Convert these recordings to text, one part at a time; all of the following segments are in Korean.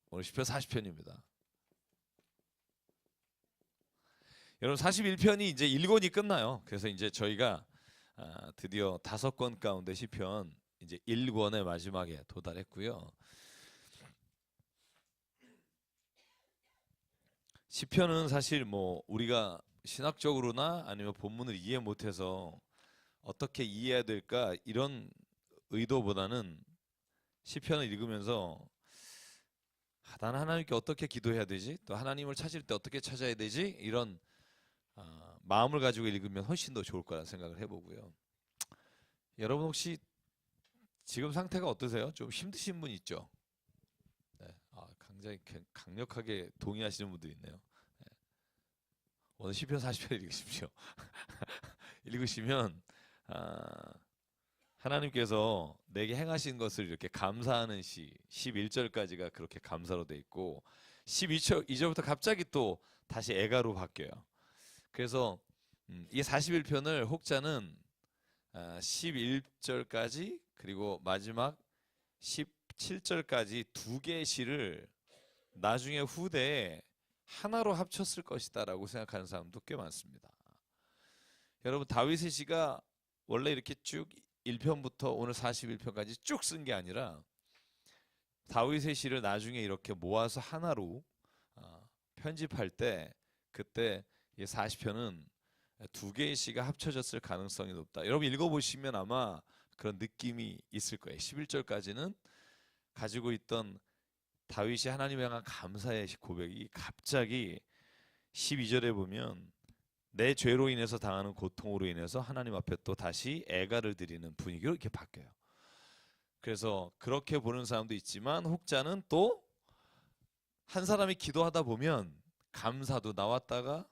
오늘 시편 40편입니다. 여러분 41편이 이제 1권이 끝나요. 그래서 이제 저희가 드디어 5권 가운데 시편 이제 1권의 마지막에 도달했고요. 시편은 사실 뭐 우리가 신학적으로나 아니면 본문을 이해 못해서 어떻게 이해해야 될까 이런 의도보다는 시편을 읽으면서 나는 하나님께 어떻게 기도해야 되지? 또 하나님을 찾을 때 어떻게 찾아야 되지? 이런 마음을 가지고 읽으면 훨씬 더 좋을 거라 생각을 해보고요. 여러분 혹시 지금 상태가 어떠세요? 좀 힘드신 분 있죠? 네. 굉장히 강력하게 동의하시는 분도 있네요. 네. 오늘 시편 40편 읽으십시오. 읽으시면 하나님께서 내게 행하신 것을 이렇게 감사하는 시 11절까지가 그렇게 감사로 돼 있고 12절부터 갑자기 또 다시 애가로 바뀌어요. 그래서 이 41편을 혹자는 11절까지 그리고 마지막 17절까지 두 개의 시를 나중에 후대에 하나로 합쳤을 것이다 라고 생각하는 사람도 꽤 많습니다. 여러분 다윗의 시가 원래 이렇게 쭉 1편부터 오늘 41편까지 쭉 쓴 게 아니라 다윗의 시를 나중에 이렇게 모아서 하나로 편집할 때 그때 이 40편은 두 개의 시가 합쳐졌을 가능성이 높다. 여러분 읽어보시면 아마 그런 느낌이 있을 거예요. 11절까지는 가지고 있던 다윗이 하나님에 향한 감사의 고백이 갑자기 12절에 보면 내 죄로 인해서 당하는 고통으로 인해서 하나님 앞에 또 다시 애가를 드리는 분위기로 이렇게 바뀌어요. 그래서 그렇게 보는 사람도 있지만 혹자는 또 한 사람이 기도하다 보면 감사도 나왔다가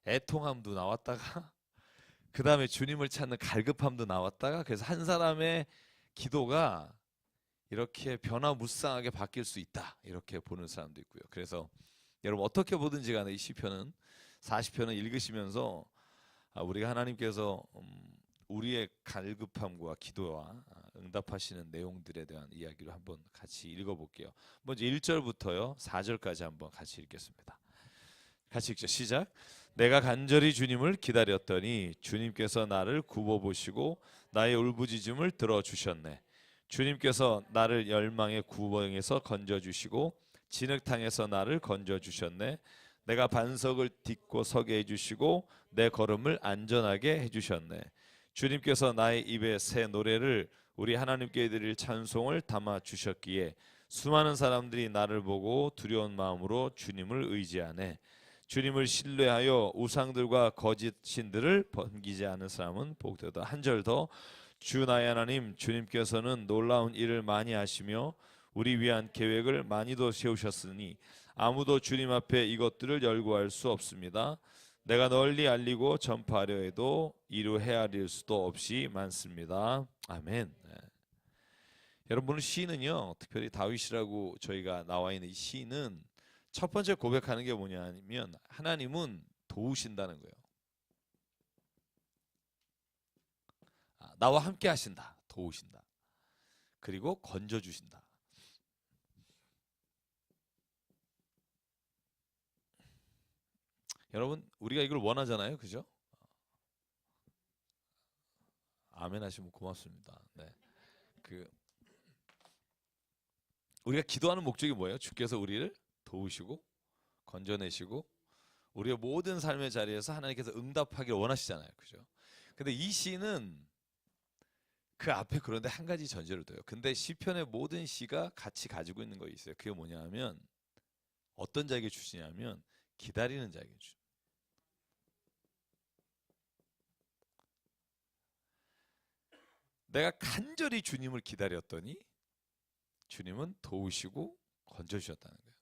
애통함도 나왔다가 그 다음에 주님을 찾는 갈급함도 나왔다가 그래서 한 사람의 기도가 이렇게 변화무쌍하게 바뀔 수 있다 이렇게 보는 사람도 있고요. 그래서 여러분 어떻게 보든지 간에 이 시편은 40편을 읽으시면서 우리가 하나님께서 우리의 갈급함과 기도와 응답하시는 내용들에 대한 이야기를 한번 같이 읽어볼게요. 먼저 1절부터요 4절까지 한번 같이 읽겠습니다. 같이 읽죠. 시작. 내가 간절히 주님을 기다렸더니 주님께서 나를 굽어보시고 나의 울부짖음을 들어주셨네. 주님께서 나를 열망의 구멍에서 건져주시고 진흙탕에서 나를 건져주셨네. 내가 반석을 딛고 서게 해주시고 내 걸음을 안전하게 해주셨네. 주님께서 나의 입에 새 노래를 우리 하나님께 드릴 찬송을 담아 주셨기에 수많은 사람들이 나를 보고 두려운 마음으로 주님을 의지하네. 주님을 신뢰하여 우상들과 거짓 신들을 번기지 않은 사람은 복되다. 한 절 더. 주 나의 하나님 주님께서는 놀라운 일을 많이 하시며 우리 위한 계획을 많이도 세우셨으니 아무도 주님 앞에 이것들을 열거할 수 없습니다. 내가 널리 알리고 전파하려 해도 이루 헤아릴 수도 없이 많습니다. 아멘. 네. 여러분 오늘 시는요 특별히 다윗이라고 저희가 나와 있는 이 시는 첫 번째 고백하는 게 뭐냐면 하나님은 도우신다는 거예요. 나와 함께 하신다. 도우신다. 그리고 건져주신다. 여러분 우리가 이걸 원하잖아요. 그죠? 아멘 하시면 고맙습니다. 네. 우리가 기도하는 목적이 뭐예요? 주께서 우리를 도우시고 건져내시고 우리의 모든 삶의 자리에서 하나님께서 응답하기를 원하시잖아요. 그죠? 근데 이 시는 그 앞에 그런데 한 가지 전제를 둬요. 근데 시편의 모든 시가 같이 가지고 있는 거 있어요. 그게 뭐냐면 어떤 자에게 주시냐면 기다리는 자에게 주시. 내가 간절히 주님을 기다렸더니 주님은 도우시고 건져주셨다는 거예요.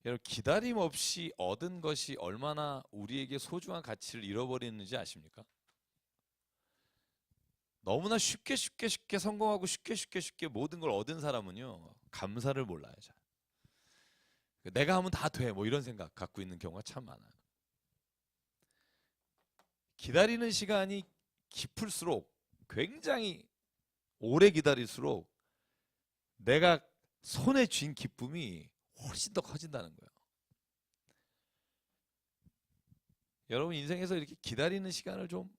여러분 기다림 없이 얻은 것이 얼마나 우리에게 소중한 가치를 잃어버리는지 아십니까? 너무나 쉽게 성공하고 쉽게 모든 걸 얻은 사람은요 감사를 몰라요. 잘. 내가 하면 다 돼 뭐 이런 생각 갖고 있는 경우가 참 많아요. 기다리는 시간이 깊을수록 굉장히 오래 기다릴수록 내가 손에 쥔 기쁨이 훨씬 더 커진다는 거예요. 여러분 인생에서 이렇게 기다리는 시간을 좀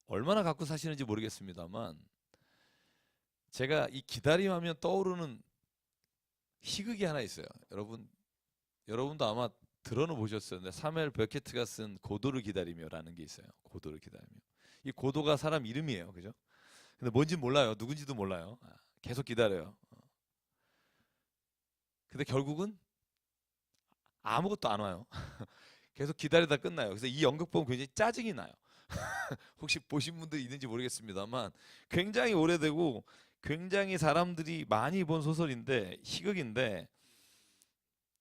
얼마나 갖고 사시는지 모르겠습니다만, 제가 이 기다림하면 떠오르는 희극이 하나 있어요. 여러분도 아마 들어는 보셨어요. 근데 사무엘 베케트가 쓴 고도를 기다리며라는 게 있어요. 고도를 기다리며. 이 고도가 사람 이름이에요. 그죠? 근데 뭔지 몰라요. 누군지도 몰라요. 계속 기다려요. 근데 결국은 아무것도 안 와요. 계속 기다리다 끝나요. 그래서 이 연극 보면 굉장히 짜증이 나요. 혹시 보신 분들 있는지 모르겠습니다만, 굉장히 오래되고 굉장히 사람들이 많이 본 소설인데, 희극인데,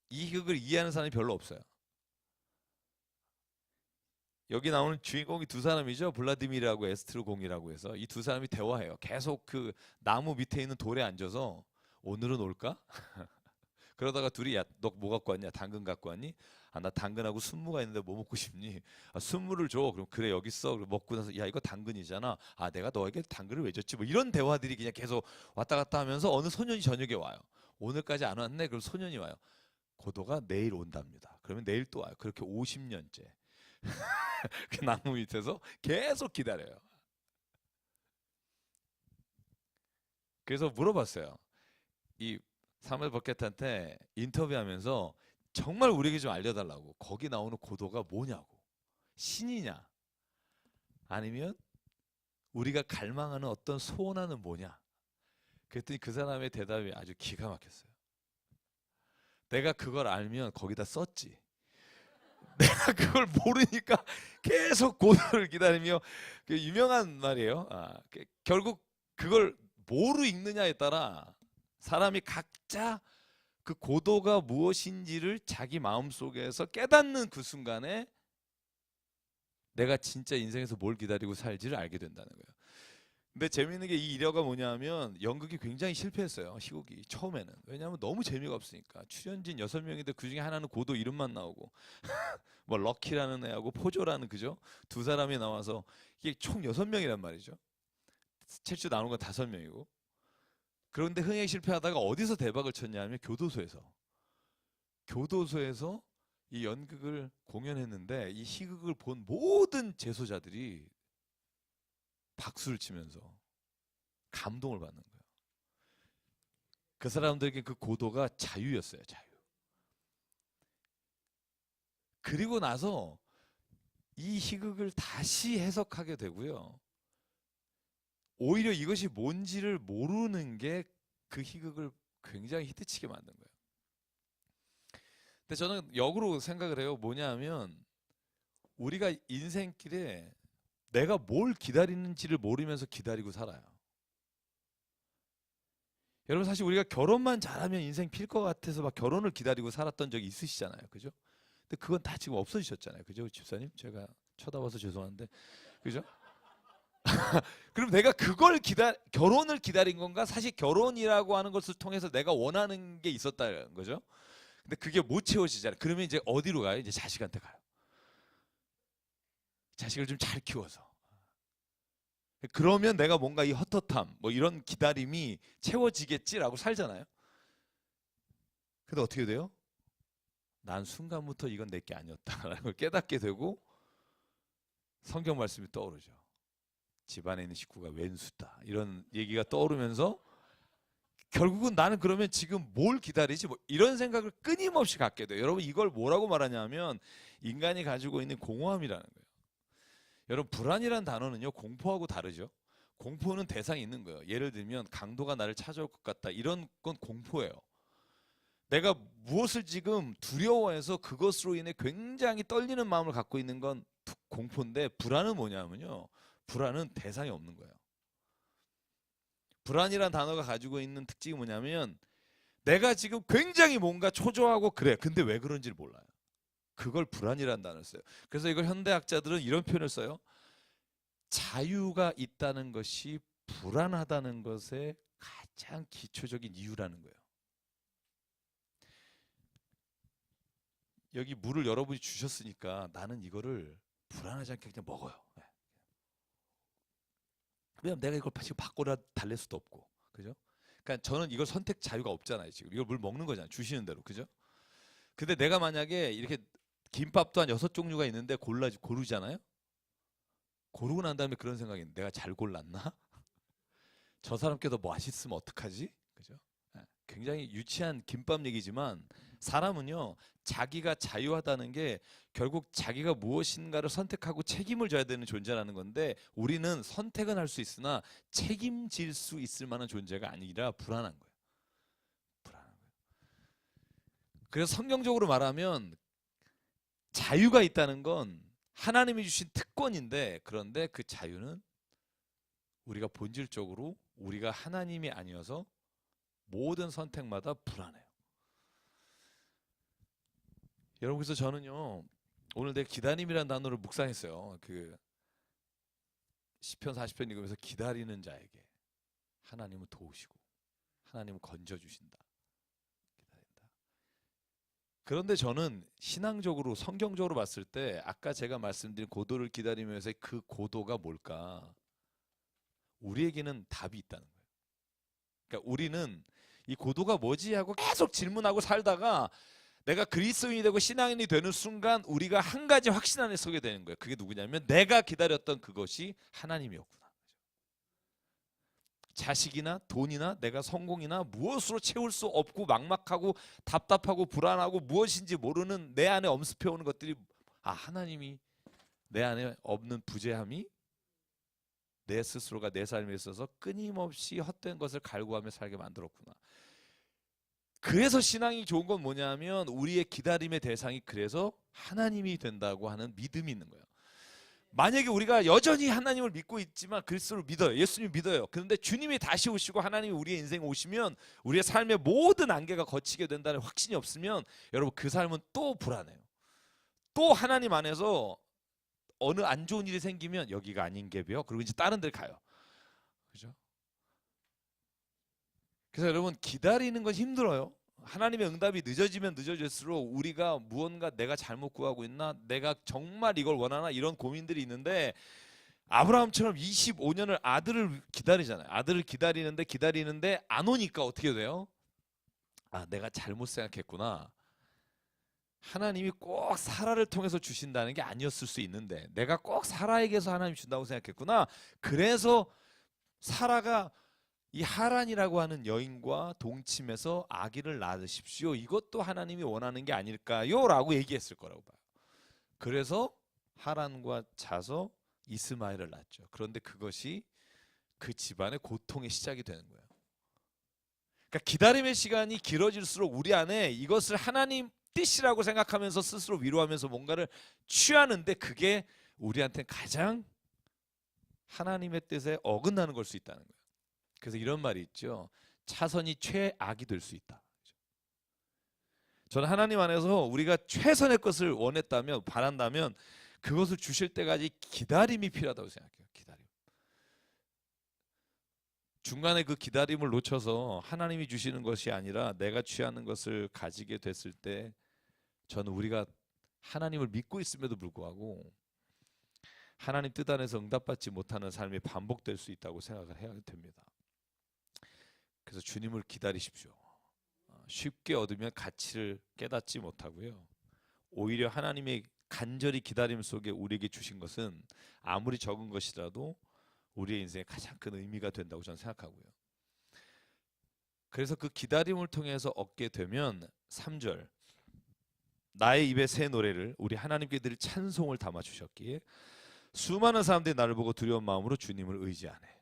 이 희극을 이해하는 사람이 별로 없어요. 여기 나오는 주인공이 두 사람이죠. 블라디미르하고 에스트르공이라고 해서 이 두 사람이 대화해요. 계속 그 나무 밑에 있는 돌에 앉아서 오늘은 올까? 그러다가 둘이, 야, 너 뭐 갖고 왔냐? 당근 갖고 왔니? 아, 나 당근하고 순무가 있는데 뭐 먹고 싶니? 아, 순무를 줘. 그럼 그래, 여기 있어. 그럼 먹고 나서, 야, 이거 당근이잖아. 아, 내가 너에게 당근을 왜 줬지? 뭐 이런 대화들이 그냥 계속 왔다 갔다 하면서 어느 소년이 저녁에 와요. 오늘까지 안 왔네. 그럼 소년이 와요. 고도가 내일 온답니다. 그러면 내일 또 와요. 그렇게 50년째 그 나무 밑에서 계속 기다려요. 그래서 물어봤어요. 이 사무엘 버켓한테 인터뷰하면서 정말 우리에게 좀 알려달라고. 거기 나오는 고도가 뭐냐고. 신이냐? 아니면 우리가 갈망하는 어떤 소원하는 뭐냐? 그랬더니 그 사람의 대답이 아주 기가 막혔어요. 내가 그걸 알면 거기다 썼지. 내가 그걸 모르니까 계속 고도를 기다리며, 그 유명한 말이에요. 결국 그걸 뭐로 읽느냐에 따라 사람이 각자 그 고도가 무엇인지를 자기 마음속에서 깨닫는 그 순간에 내가 진짜 인생에서 뭘 기다리고 살지를 알게 된다는 거예요. 근데 재미있는 게 이 일화가 뭐냐면 연극이 굉장히 실패했어요. 희곡이 처음에는. 왜냐하면 너무 재미가 없으니까. 출연진 6명인데 그중에 하나는 고도 이름만 나오고 뭐 럭키라는 애하고 포조라는, 그죠? 두 사람이 나와서 이게 총 6명이란 말이죠. 최초 나오는 건 5명이고. 그런데 흥행 실패하다가 어디서 대박을 쳤냐면 교도소에서. 교도소에서 이 연극을 공연했는데 이 희극을 본 모든 재소자들이 박수를 치면서 감동을 받는 거예요. 그 사람들에게 그 고도가 자유였어요. 자유. 그리고 나서 이 희극을 다시 해석하게 되고요. 오히려 이것이 뭔지를 모르는 게 그 희극을 굉장히 히트치게 만든 거예요. 근데 저는 역으로 생각을 해요. 뭐냐 하면 우리가 인생길에 내가 뭘 기다리는지를 모르면서 기다리고 살아요. 여러분 사실 우리가 결혼만 잘하면 인생 필 것 같아서 막 결혼을 기다리고 살았던 적이 있으시잖아요. 그죠? 근데 그건 다 지금 없어지셨잖아요. 그죠? 집사님? 제가 쳐다봐서 죄송한데. 그죠? 그럼 내가 결혼을 기다린 건가? 사실 결혼이라고 하는 것을 통해서 내가 원하는 게 있었다는 거죠. 근데 그게 못 채워지잖아요. 그러면 이제 어디로 가요? 이제 자식한테 가요. 자식을 좀 잘 키워서. 그러면 내가 뭔가 이 헛헛함, 뭐 이런 기다림이 채워지겠지라고 살잖아요. 근데 어떻게 돼요? 난 순간부터 이건 내게 아니었다라는 걸 깨닫게 되고 성경 말씀이 떠오르죠. 집안에 있는 식구가 왼수다. 이런 얘기가 떠오르면서 결국은 나는 그러면 지금 뭘 기다리지? 뭐 이런 생각을 끊임없이 갖게 돼요. 여러분 이걸 뭐라고 말하냐면 인간이 가지고 있는 공허함이라는 거예요. 여러분 불안이라는 단어는요 공포하고 다르죠. 공포는 대상이 있는 거예요. 예를 들면 강도가 나를 찾아올 것 같다. 이런 건 공포예요. 내가 무엇을 지금 두려워해서 그것으로 인해 굉장히 떨리는 마음을 갖고 있는 건 공포인데, 불안은 뭐냐면요. 불안은 대상이 없는 거예요. 불안이란 단어가 가지고 있는 특징이 뭐냐면 내가 지금 굉장히 뭔가 초조하고 그래. 근데 왜 그런지를 몰라요. 그걸 불안이라는 단어를 써요. 그래서 이걸 현대학자들은 이런 표현을 써요. 자유가 있다는 것이 불안하다는 것의 가장 기초적인 이유라는 거예요. 여기 물을 여러분이 주셨으니까 나는 이거를 불안하지 않게 그냥 먹어요. 왜냐면 내가 이걸 지금 바꿔라 달랠 수도 없고, 그죠? 그러니까 저는 이걸 선택 자유가 없잖아요. 지금 이걸 물 먹는 거잖아요. 주시는 대로. 그죠? 근데 내가 만약에 이렇게 김밥도 한 6종류가 있는데 고르잖아요. 고르고 난 다음에 그런 생각이 내가 잘 골랐나? 저 사람께 더 맛있으면 어떡하지? 그죠? 예, 굉장히 유치한 김밥 얘기지만 사람은요 자기가 자유하다는 게 결국 자기가 무엇인가를 선택하고 책임을 져야 되는 존재라는 건데 우리는 선택은 할 수 있으나 책임질 수 있을 만한 존재가 아니라 불안한 거예요. 불안한 거예요. 그래서 성경적으로 말하면 자유가 있다는 건 하나님이 주신 특권인데 그런데 그 자유는 우리가 본질적으로 우리가 하나님이 아니어서 모든 선택마다 불안해요. 여러분 그래서 저는요 오늘 내 기다림이라는 단어를 묵상했어요. 그 시편 40편 읽으면서 기다리는 자에게 하나님은 도우시고 하나님은 건져주신다. 기다린다. 그런데 저는 신앙적으로 성경적으로 봤을 때 아까 제가 말씀드린 고도를 기다리면서 그 고도가 뭘까? 우리에게는 답이 있다는 거예요. 그러니까 우리는 이 고도가 뭐지 하고 계속 질문하고 살다가 내가 그리스도인이 되고 신앙인이 되는 순간 우리가 한 가지 확신 안에 서게 되는 거예요. 그게 누구냐면 내가 기다렸던 그것이 하나님이었구나. 자식이나 돈이나 내가 성공이나 무엇으로 채울 수 없고 막막하고 답답하고 불안하고 무엇인지 모르는 내 안에 엄습해오는 것들이 하나님이 내 안에 없는 부재함이 내 스스로가 내 삶에 있어서 끊임없이 헛된 것을 갈구하며 살게 만들었구나. 그래서 신앙이 좋은 건 뭐냐면 우리의 기다림의 대상이 그래서 하나님이 된다고 하는 믿음이 있는 거예요. 만약에 우리가 여전히 하나님을 믿고 있지만 그리스도를 믿어요. 예수님 믿어요. 그런데 주님이 다시 오시고 하나님이 우리의 인생에 오시면 우리의 삶의 모든 안개가 걷히게 된다는 확신이 없으면 여러분 그 삶은 또 불안해요. 또 하나님 안에서 어느 안 좋은 일이 생기면 여기가 아닌 게요. 그리고 이제 다른 데 가요. 그죠? 그래서 여러분 기다리는 건 힘들어요. 하나님의 응답이 늦어지면 늦어질수록 우리가 무언가 내가 잘못 구하고 있나? 내가 정말 이걸 원하나? 이런 고민들이 있는데 아브라함처럼 25년을 아들을 기다리잖아요. 아들을 기다리는데 안 오니까 어떻게 돼요? 내가 잘못 생각했구나. 하나님이 꼭 사라를 통해서 주신다는 게 아니었을 수 있는데 내가 꼭 사라에게서 하나님이 준다고 생각했구나. 그래서 사라가 이 하란이라고 하는 여인과 동침해서 아기를 낳으십시오. 이것도 하나님이 원하는 게 아닐까요? 라고 얘기했을 거라고 봐요. 그래서 하란과 자서 이스마엘을 낳죠. 그런데 그것이 그 집안의 고통의 시작이 되는 거예요. 그러니까 기다림의 시간이 길어질수록 우리 안에 이것을 하나님 뜻이라고 생각하면서 스스로 위로하면서 뭔가를 취하는데 그게 우리한테 가장 하나님의 뜻에 어긋나는 걸 수 있다는 거예요. 그래서 이런 말이 있죠. 차선이 최악이 될 수 있다. 저는 하나님 안에서 우리가 최선의 것을 원했다면 바란다면 그것을 주실 때까지 기다림이 필요하다고 생각해요. 기다림. 중간에 그 기다림을 놓쳐서 하나님이 주시는 것이 아니라 내가 취하는 것을 가지게 됐을 때 저는 우리가 하나님을 믿고 있음에도 불구하고 하나님 뜻 안에서 응답받지 못하는 삶이 반복될 수 있다고 생각을 해야 됩니다. 그래서 주님을 기다리십시오. 쉽게 얻으면 가치를 깨닫지 못하고요. 오히려 하나님의 간절히 기다림 속에 우리에게 주신 것은 아무리 적은 것이라도 우리의 인생에 가장 큰 의미가 된다고 저는 생각하고요. 그래서 그 기다림을 통해서 얻게 되면 3절 나의 입에 새 노래를 우리 하나님께 드릴 찬송을 담아 주셨기에 수많은 사람들이 나를 보고 두려운 마음으로 주님을 의지하네.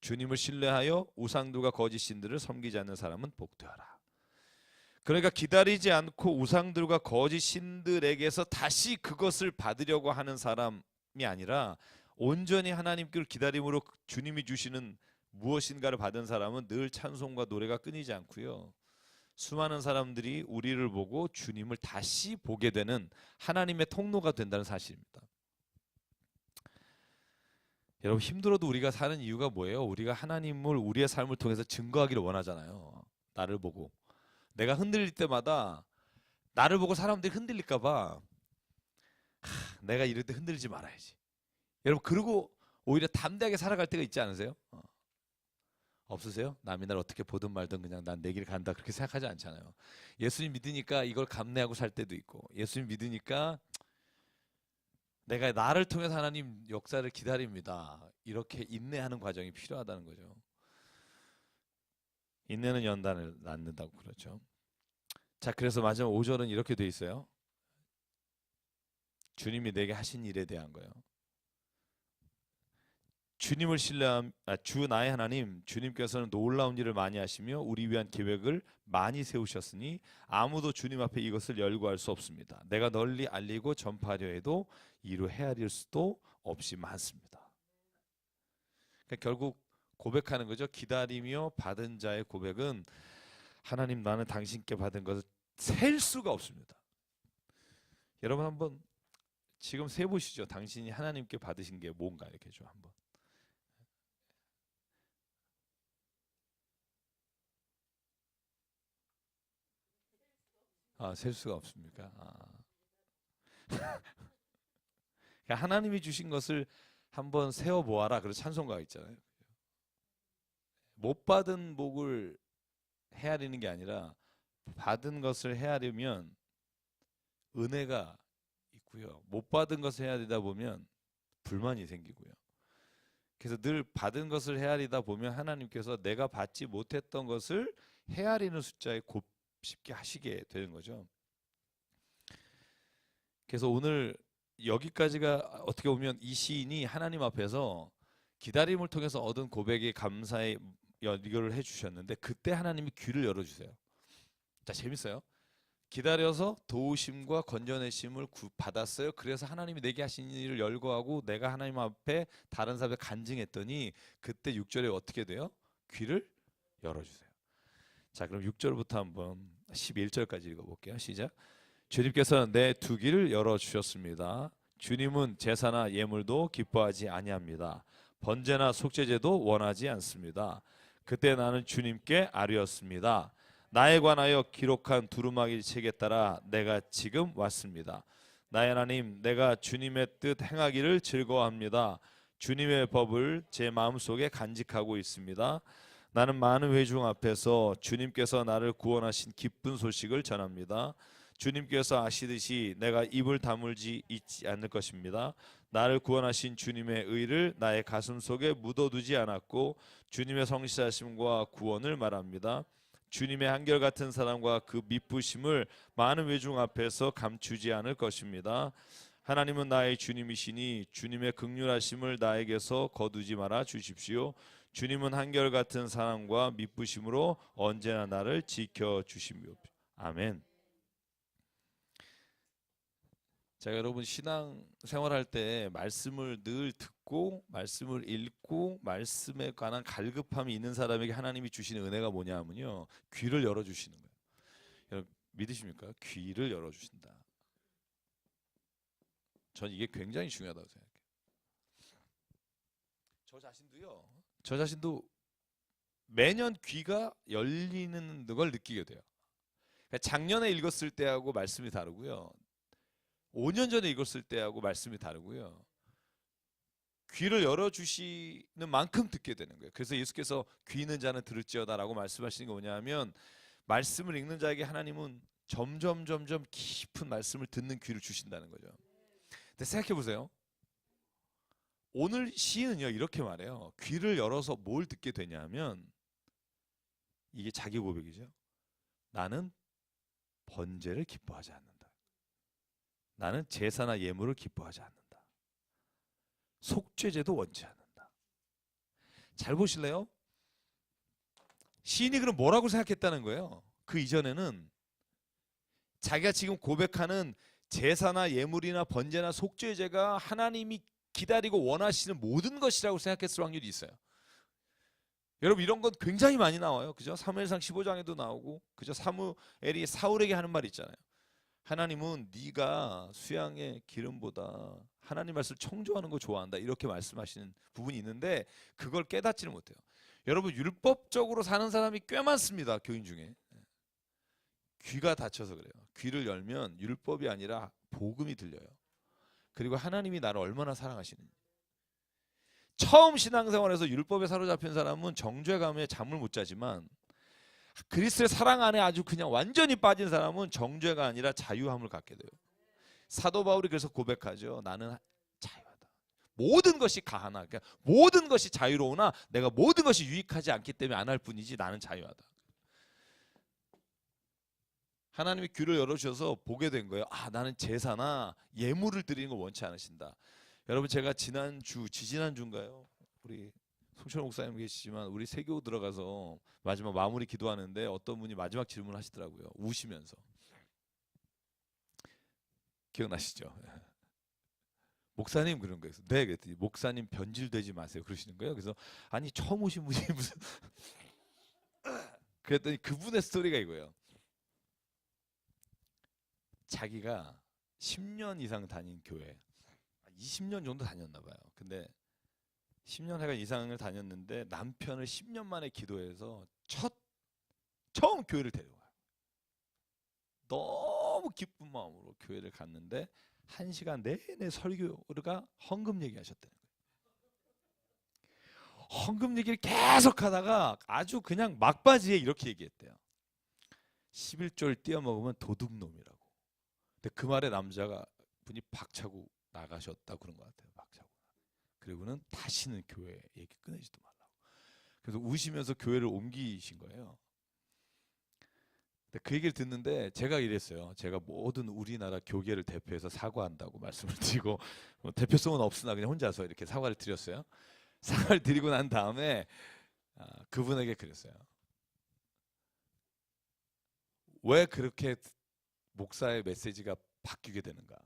주님을 신뢰하여 우상들과 거짓 신들을 섬기지 않는 사람은 복되어라. 그러니까 기다리지 않고 우상들과 거짓 신들에게서 다시 그것을 받으려고 하는 사람이 아니라 온전히 하나님께 기다림으로 주님이 주시는 무엇인가를 받은 사람은 늘 찬송과 노래가 끊이지 않고요. 수많은 사람들이 우리를 보고 주님을 다시 보게 되는 하나님의 통로가 된다는 사실입니다. 여러분 힘들어도 우리가 사는 이유가 뭐예요? 우리가 하나님을 우리의 삶을 통해서 증거하기를 원하잖아요. 나를 보고 내가 흔들릴 때마다 나를 보고 사람들이 흔들릴까 봐 내가 이럴 때 흔들리지 말아야지. 여러분 그리고 오히려 담대하게 살아갈 때가 있지 않으세요? 없으세요? 남이 날 어떻게 보든 말든 그냥 난 내 길 간다 그렇게 생각하지 않잖아요. 예수님 믿으니까 이걸 감내하고 살 때도 있고, 예수님 믿으니까 내가 나를 통해서 하나님 역사를 기다립니다. 이렇게 인내하는 과정이 필요하다는 거죠. 인내는 연단을 낳는다고 그러죠. 자, 그래서 마지막 5절은 이렇게 돼 있어요. 주님이 내게 하신 일에 대한 거예요. 주님을 신뢰함, 주 나의 하나님 주님께서는 놀라운 일을 많이 하시며 우리 위한 계획을 많이 세우셨으니 아무도 주님 앞에 이것을 열거할 수 없습니다. 내가 널리 알리고 전파하려 해도 이루 헤아릴 수도 없이 많습니다. 그러니까 결국 고백하는 거죠. 기다리며 받은 자의 고백은 하나님 나는 당신께 받은 것을 셀 수가 없습니다. 여러분 한번 지금 세보시죠. 당신이 하나님께 받으신 게 뭔가 이렇게 좀 한번. 셀 수가 없습니까? 그러니까 하나님이 주신 것을 한번 세어 보아라. 그런 찬송가가 있잖아요. 못 받은 복을 헤아리는 게 아니라 받은 것을 헤아리면 은혜가 있고요. 못 받은 것을 헤아리다 보면 불만이 생기고요. 그래서 늘 받은 것을 헤아리다 보면 하나님께서 내가 받지 못했던 것을 헤아리는 숫자에 곱씹게 하시게 되는 거죠. 그래서 오늘 여기까지가 어떻게 보면 이 시인이 하나님 앞에서 기다림을 통해서 얻은 고백의 감사의 이거를 해주셨는데, 그때 하나님이 귀를 열어주세요. 자, 재밌어요. 기다려서 도우심과 건져내심을 받았어요. 그래서 하나님이 내게 하신 일을 열거하고 내가 하나님 앞에 다른 사람을 간증했더니 그때 6절에 어떻게 돼요? 귀를 열어주세요. 자, 그럼 6절부터 한번 11절까지 읽어볼게요. 시작. 주님께서 내 두 귀를 열어주셨습니다. 주님은 제사나 예물도 기뻐하지 아니합니다. 번제나 속죄제도 원하지 않습니다. 그때 나는 주님께 아뢰었습니다. 나에 관하여 기록한 두루마기 책에 따라 내가 지금 왔습니다. 나의 하나님, 내가 주님의 뜻 행하기를 즐거워합니다. 주님의 법을 제 마음속에 간직하고 있습니다. 나는 많은 회중 앞에서 주님께서 나를 구원하신 기쁜 소식을 전합니다. 주님께서 아시듯이 내가 입을 다물지 있지 않을 것입니다. 나를 구원하신 주님의 의를 나의 가슴 속에 묻어두지 않았고 주님의 성실하심과 구원을 말합니다. 주님의 한결같은 사랑과 그 미쁘심을 많은 회중 앞에서 감추지 않을 것입니다. 하나님은 나의 주님이시니 주님의 긍휼하심을 나에게서 거두지 말아 주십시오. 주님은 한결같은 사랑과 미쁘심으로 언제나 나를 지켜주시며. 아멘. 자, 여러분 신앙 생활할 때 말씀을 늘 듣고 말씀을 읽고 말씀에 관한 갈급함이 있는 사람에게 하나님이 주시는 은혜가 뭐냐 하면요, 귀를 열어주시는 거예요. 여러분 믿으십니까? 귀를 열어주신다. 전 이게 굉장히 중요하다고 생각해요. 저 자신도 매년 귀가 열리는 걸 느끼게 돼요. 그러니까 작년에 읽었을 때하고 말씀이 다르고요. 5년 전에 읽었을 때하고 말씀이 다르고요. 귀를 열어주시는 만큼 듣게 되는 거예요. 그래서 예수께서 귀 있는 자는 들을지어다라고 말씀하시는 게 뭐냐면, 말씀을 읽는 자에게 하나님은 점점 깊은 말씀을 듣는 귀를 주신다는 거죠. 근데 생각해 보세요. 오늘 시인은요 이렇게 말해요. 귀를 열어서 뭘 듣게 되냐면, 이게 자기 고백이죠. 나는 번제를 기뻐하지 않는다. 나는 제사나 예물을 기뻐하지 않는다. 속죄제도 원치 않는다. 잘 보실래요? 시인이 그럼 뭐라고 생각했다는 거예요? 그 이전에는 자기가 지금 고백하는 제사나 예물이나 번제나 속죄제가 하나님이 기다리고 원하시는 모든 것이라고 생각했을 확률이 있어요. 여러분 이런 건 굉장히 많이 나와요. 그죠? 사무엘상 15장에도 나오고, 그죠? 사무엘이 사울에게 하는 말 있잖아요. 하나님은 네가 수양의 기름보다 하나님 말씀을 청조하는 거 좋아한다, 이렇게 말씀하시는 부분이 있는데 그걸 깨닫지는 못해요. 여러분 율법적으로 사는 사람이 꽤 많습니다. 교인 중에. 귀가 닫혀서 그래요. 귀를 열면 율법이 아니라 복음이 들려요. 그리고 하나님이 나를 얼마나 사랑하시는지. 처음 신앙생활에서 율법에 사로잡힌 사람은 정죄 감에 잠을 못 자지만 그리스도의 사랑 안에 아주 그냥 완전히 빠진 사람은 정죄가 아니라 자유함을 갖게 돼요. 사도 바울이 그래서 고백하죠. 나는 자유하다. 모든 것이 가하나, 그러니까 모든 것이 자유로우나 내가 모든 것이 유익하지 않기 때문에 안 할 뿐이지 나는 자유하다. 하나님이 귀를 열어주셔서 보게 된 거예요. 아, 나는 제사나 예물을 드리는 걸 원치 않으신다. 여러분, 제가 지지난주인가요? 우리 송철 목사님 계시지만 우리 세교 들어가서 마지막 마무리 기도하는데 어떤 분이 마지막 질문을 하시더라고요. 우시면서. 기억나시죠? 목사님 그런 거예요. 네, 그랬더니 목사님 변질되지 마세요. 그러시는 거예요. 그래서 아니 처음 오신 분이 무슨 그랬더니 그분의 스토리가 이거예요. 자기가 10년 이상 다닌 교회, 20년 정도 다녔나 봐요. 근데 10년 이상을 다녔는데 남편을 10년 만에 기도해서 처음 교회를 데려와요. 너무 기쁜 마음으로 교회를 갔는데 1시간 내내 설교가 헌금 얘기하셨다는 거예요. 헌금 얘기를 계속 하다가 아주 그냥 막바지에 이렇게 얘기했대요. 11조를 띄어먹으면 도둑놈이라고. 근데 그 말에 남자가 분이 박차고 나가셨다 그런 것 같아요. 박차고. 그리고는 다시는 교회 얘기 끊으지도 말라고. 그래서 우시면서 교회를 옮기신 거예요. 그 얘기를 듣는데 제가 이랬어요. 제가 모든 우리나라 교계를 대표해서 사과한다고 말씀을 드리고 대표성은 없으나 그냥 혼자서 이렇게 사과를 드렸어요. 사과를 드리고 난 다음에 그분에게 그랬어요. 왜 그렇게 목사의 메시지가 바뀌게 되는가?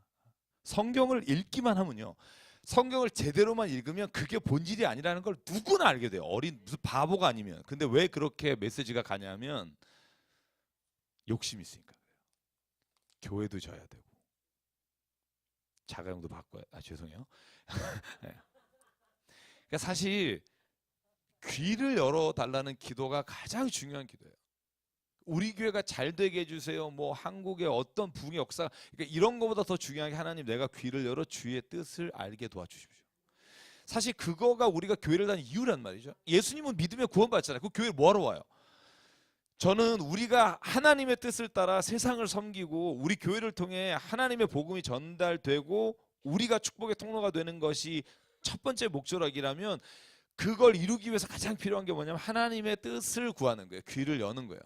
성경을 읽기만 하면요. 성경을 제대로만 읽으면 그게 본질이 아니라는 걸 누구나 알게 돼요. 무슨 바보가 아니면. 근데 왜 그렇게 메시지가 가냐면 욕심이 있으니까 그래요. 교회도 져야 되고 자가용도 바꿔야. 죄송해요. 네. 그러니까 사실 귀를 열어달라는 기도가 가장 중요한 기도예요. 우리 교회가 잘 되게 해주세요. 뭐 한국의 어떤 부흥의 역사, 그러니까 이런 것보다 더 중요한 게 하나님 내가 귀를 열어 주의 뜻을 알게 도와주십시오. 사실 그거가 우리가 교회를 다니는 이유란 말이죠. 예수님은 믿으면 구원받잖아요. 그 교회를 뭐하러 와요? 저는 우리가 하나님의 뜻을 따라 세상을 섬기고 우리 교회를 통해 하나님의 복음이 전달되고 우리가 축복의 통로가 되는 것이 첫 번째 목적이라면 그걸 이루기 위해서 가장 필요한 게 뭐냐면 하나님의 뜻을 구하는 거예요. 귀를 여는 거예요.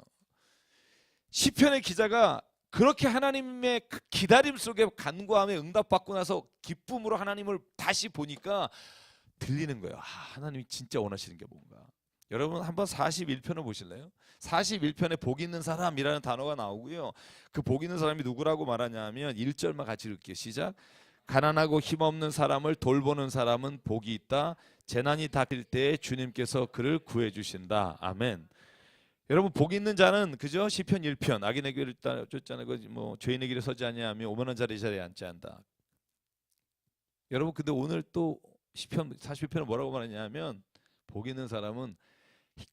시편의 기자가 그렇게 하나님의 그 기다림 속에 간구함에 응답받고 나서 기쁨으로 하나님을 다시 보니까 들리는 거예요. 하나님이 진짜 원하시는 게 뭔가. 여러분 한번 41편을 보실래요? 41편에 복 있는 사람이라는 단어가 나오고요. 그 복 있는 사람이 누구라고 말하냐면 1절만 같이 읽게요. 시작. 가난하고 힘없는 사람을 돌보는 사람은 복이 있다. 재난이 닥칠 때에 주님께서 그를 구해 주신다. 아멘. 여러분 복 있는 자는 그죠? 시편 1편 악인의 길을 쫓잖아요. 뭐 죄인의 길에 서지 아니하며 오만한 자리에 앉지 않다. 여러분 근데 오늘 또 시편 41편은 뭐라고 말하냐면 복 있는 사람은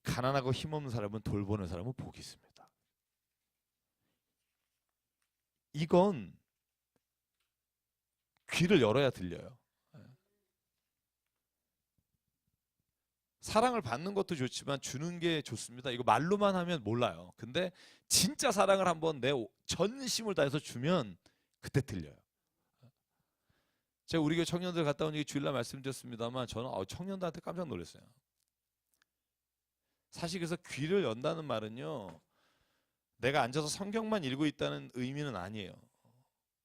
가난하고 힘없는 사람은 돌보는 사람은 복이 있습니다. 이건 귀를 열어야 들려요. 사랑을 받는 것도 좋지만 주는 게 좋습니다. 이거 말로만 하면 몰라요. 근데 진짜 사랑을 한번 내 전심을 다해서 주면 그때 들려요. 제가 우리 교회 청년들 갔다 온 얘기 주일날 말씀드렸습니다만 저는 청년들한테 깜짝 놀랐어요. 사실 그래서 귀를 연다는 말은요. 내가 앉아서 성경만 읽고 있다는 의미는 아니에요.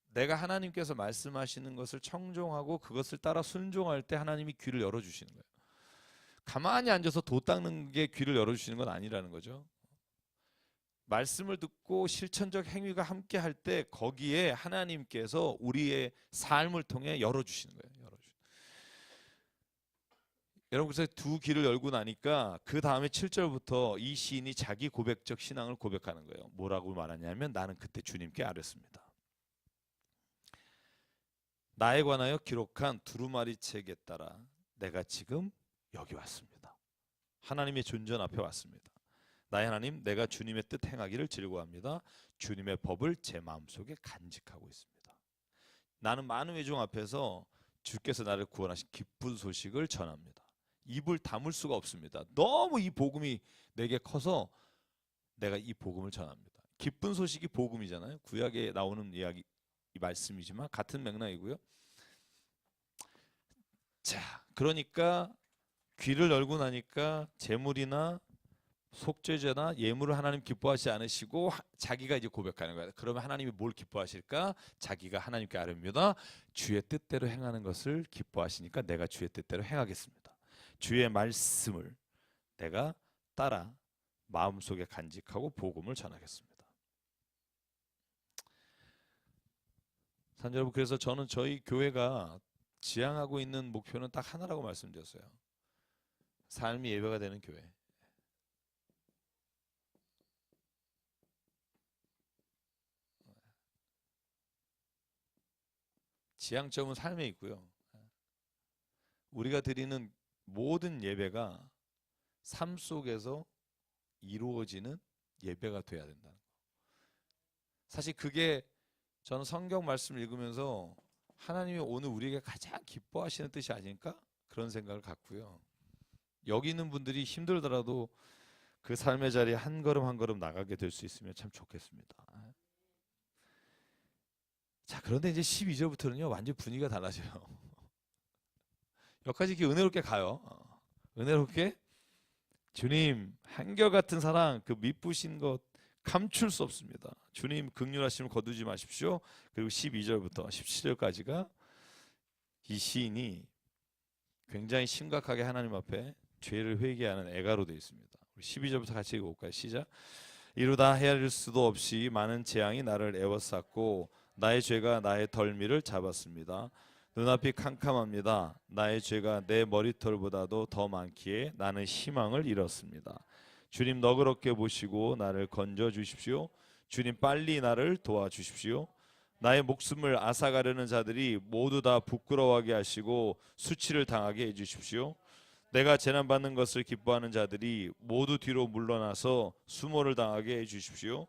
내가 하나님께서 말씀하시는 것을 청종하고 그것을 따라 순종할 때 하나님이 귀를 열어주시는 거예요. 가만히 앉아서 도 닦는 게 귀를 열어주시는 건 아니라는 거죠. 말씀을 듣고 실천적 행위가 함께 할 때 거기에 하나님께서 우리의 삶을 통해 열어주시는 거예요. 여러분 그래서 두 귀를 열고 나니까 그 다음에 7절부터 이 시인이 자기 고백적 신앙을 고백하는 거예요. 뭐라고 말하냐면 나는 그때 주님께 아뢰습니다. 나에 관하여 기록한 두루마리 책에 따라 내가 지금 여기 왔습니다. 하나님의 존전 앞에 왔습니다. 나의 하나님 내가 주님의 뜻 행하기를 즐거워합니다. 주님의 법을 제 마음속에 간직하고 있습니다. 나는 많은 회중 앞에서 주께서 나를 구원하신 기쁜 소식을 전합니다. 입을 다물 수가 없습니다. 너무 이 복음이 내게 커서 내가 이 복음을 전합니다. 기쁜 소식이 복음이잖아요. 구약에 나오는 이야기, 이 말씀이지만 같은 맥락이고요. 자, 그러니까 귀를 열고 나니까 재물이나 속죄제나 예물을 하나님 기뻐하지 않으시고 자기가 이제 고백하는 거야. 그러면 하나님이 뭘 기뻐하실까? 자기가 하나님께 아뢰입니다. 주의 뜻대로 행하는 것을 기뻐하시니까 내가 주의 뜻대로 행하겠습니다. 주의 말씀을 내가 따라 마음속에 간직하고 복음을 전하겠습니다. 산 여러분, 그래서 저는 저희 교회가 지향하고 있는 목표는 딱 하나라고 말씀드렸어요. 삶이 예배가 되는 교회. 지향점은 삶에 있고요. 우리가 드리는 모든 예배가 삶 속에서 이루어지는 예배가 돼야 된다는 거. 사실 그게 저는 성경 말씀을 읽으면서 하나님이 오늘 우리에게 가장 기뻐하시는 뜻이 아닐까? 그런 생각을 갖고요. 여기 있는 분들이 힘들더라도 그 삶의 자리에 한 걸음 한 걸음 나가게 될 수 있으면 참 좋겠습니다. 자, 그런데 이제 12절부터는요 완전 분위기가 달라져요. 여기까지 이렇게 은혜롭게 가요. 은혜롭게 주님 한결같은 사랑, 그 미쁘신 것 감출 수 없습니다. 주님 긍휼하심을 거두지 마십시오. 그리고 12절부터 17절까지가 이 시인이 굉장히 심각하게 하나님 앞에 죄를 회개하는 애가로 되어 있습니다. 12절부터 같이 읽어볼까요? 시작. 이루다 헤아릴 수도 없이 많은 재앙이 나를 에워쌌고 나의 죄가 나의 덜미를 잡았습니다. 눈앞이 캄캄합니다. 나의 죄가 내 머리털보다도 더 많기에 나는 희망을 잃었습니다. 주님 너그럽게 보시고 나를 건져 주십시오. 주님 빨리 나를 도와주십시오. 나의 목숨을 앗아가려는 자들이 모두 다 부끄러워하게 하시고 수치를 당하게 해주십시오. 내가 재난받는 것을 기뻐하는 자들이 모두 뒤로 물러나서 수모를 당하게 해주십시오.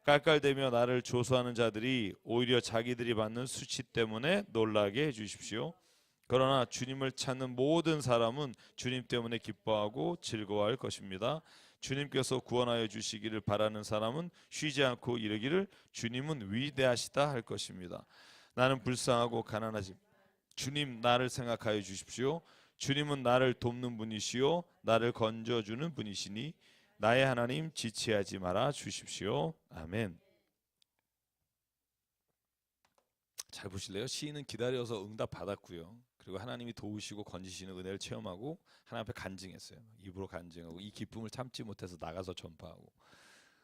깔깔대며 나를 조소하는 자들이 오히려 자기들이 받는 수치 때문에 놀라게 해주십시오. 그러나 주님을 찾는 모든 사람은 주님 때문에 기뻐하고 즐거워할 것입니다. 주님께서 구원하여 주시기를 바라는 사람은 쉬지 않고 이르기를 주님은 위대하시다 할 것입니다. 나는 불쌍하고 가난하지 주님 나를 생각하여 주십시오. 주님은 나를 돕는 분이시요 나를 건져주는 분이시니 나의 하나님 지체하지 말아 주십시오. 아멘. 잘 보실래요? 시인은 기다려서 응답 받았고요. 그리고 하나님이 도우시고 건지시는 은혜를 체험하고 하나님 앞에 간증했어요. 입으로 간증하고 이 기쁨을 참지 못해서 나가서 전파하고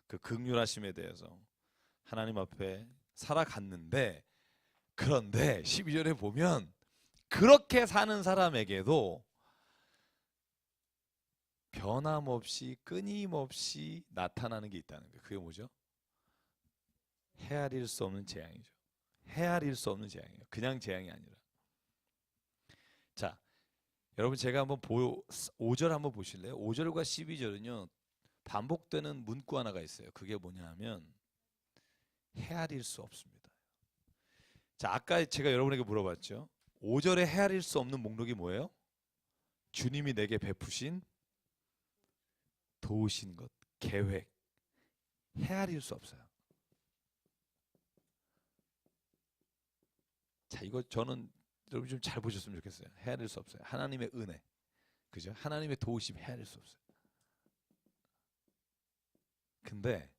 그 긍휼하심에 대해서 하나님 앞에 살아갔는데, 그런데 12절에 보면 그렇게 사는 사람에게도 변함없이 끊임없이 나타나는 게 있다는 거예요. 그게 뭐죠? 헤아릴 수 없는 재앙이죠. 헤아릴 수 없는 재앙이에요. 그냥 재앙이 아니라. 자, 여러분 제가 한번 5절 한번 보실래요? 5절과 12절은요 반복되는 문구 하나가 있어요. 그게 뭐냐 하면 헤아릴 수 없습니다. 자, 아까 제가 여러분에게 물어봤죠. 5절에 헤아릴 수 없는 목록이 뭐예요? 주님이 내게 베푸신 도우신 것, 계획, 헤아릴 수 없어요. 자, 이거 저는 여러분 좀 잘 보셨으면 좋겠어요. 헤아릴 수 없어요. 하나님의 은혜, 그죠? 하나님의 도우심 헤아릴 수 없어요. 근데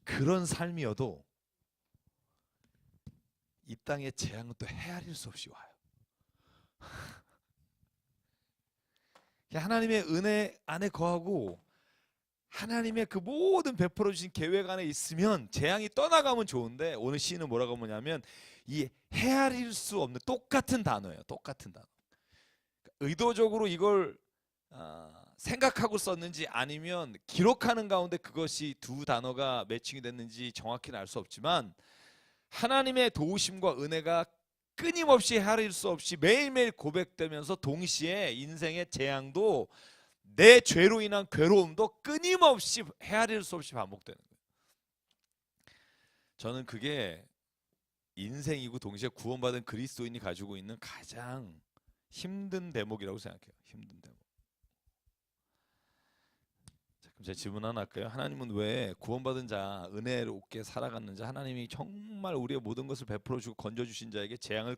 그런 삶이어도 이 땅의 재앙은 또 헤아릴 수 없이 와요. 하나님의 은혜 안에 거하고 하나님의 그 모든 베풀어 주신 계획 안에 있으면 재앙이 떠나가면 좋은데, 오늘 시인은 뭐라고 하냐면 이 헤아릴 수 없는 똑같은 단어예요. 똑같은 단어. 의도적으로 이걸 생각하고 썼는지 아니면 기록하는 가운데 그것이 두 단어가 매칭이 됐는지 정확히는 알 수 없지만 하나님의 도우심과 은혜가 끊임없이 헤아릴 수 없이 매일매일 고백되면서 동시에 인생의 재앙도 내 죄로 인한 괴로움도 끊임없이 헤아릴 수 없이 반복되는 거예요. 저는 그게 인생이고 동시에 구원받은 그리스도인이 가지고 있는 가장 힘든 대목이라고 생각해요. 힘든 대목. 자, 그럼 제 질문 하나 할까요? 하나님은 왜 구원받은 자, 은혜롭게 살아가는 자, 하나님이 정말 우리의 모든 것을 베풀어 주고 건져 주신 자에게 재앙을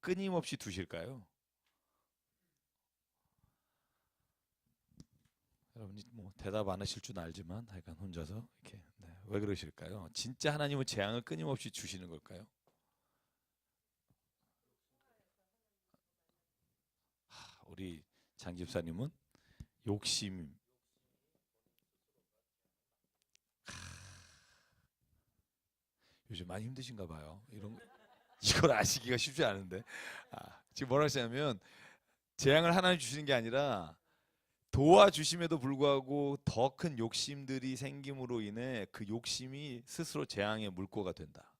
끊임없이 두실까요? 여러분이 뭐 대답 안 하실 줄 알지만 하여간 혼자서 이렇게 왜 그러실까요? 진짜 하나님은 재앙을 끊임없이 주시는 걸까요? 우리 장 집사님은 욕심. 요즘 많이 힘드신가 봐요. 이걸 아시기가 쉽지 않은데. 지금 뭐라 하시냐면 재앙을 하나님 주시는 게 아니라 도와주심에도 불구하고 더 큰 욕심들이 생김으로 인해 그 욕심이 스스로 재앙의 물꼬가 된다.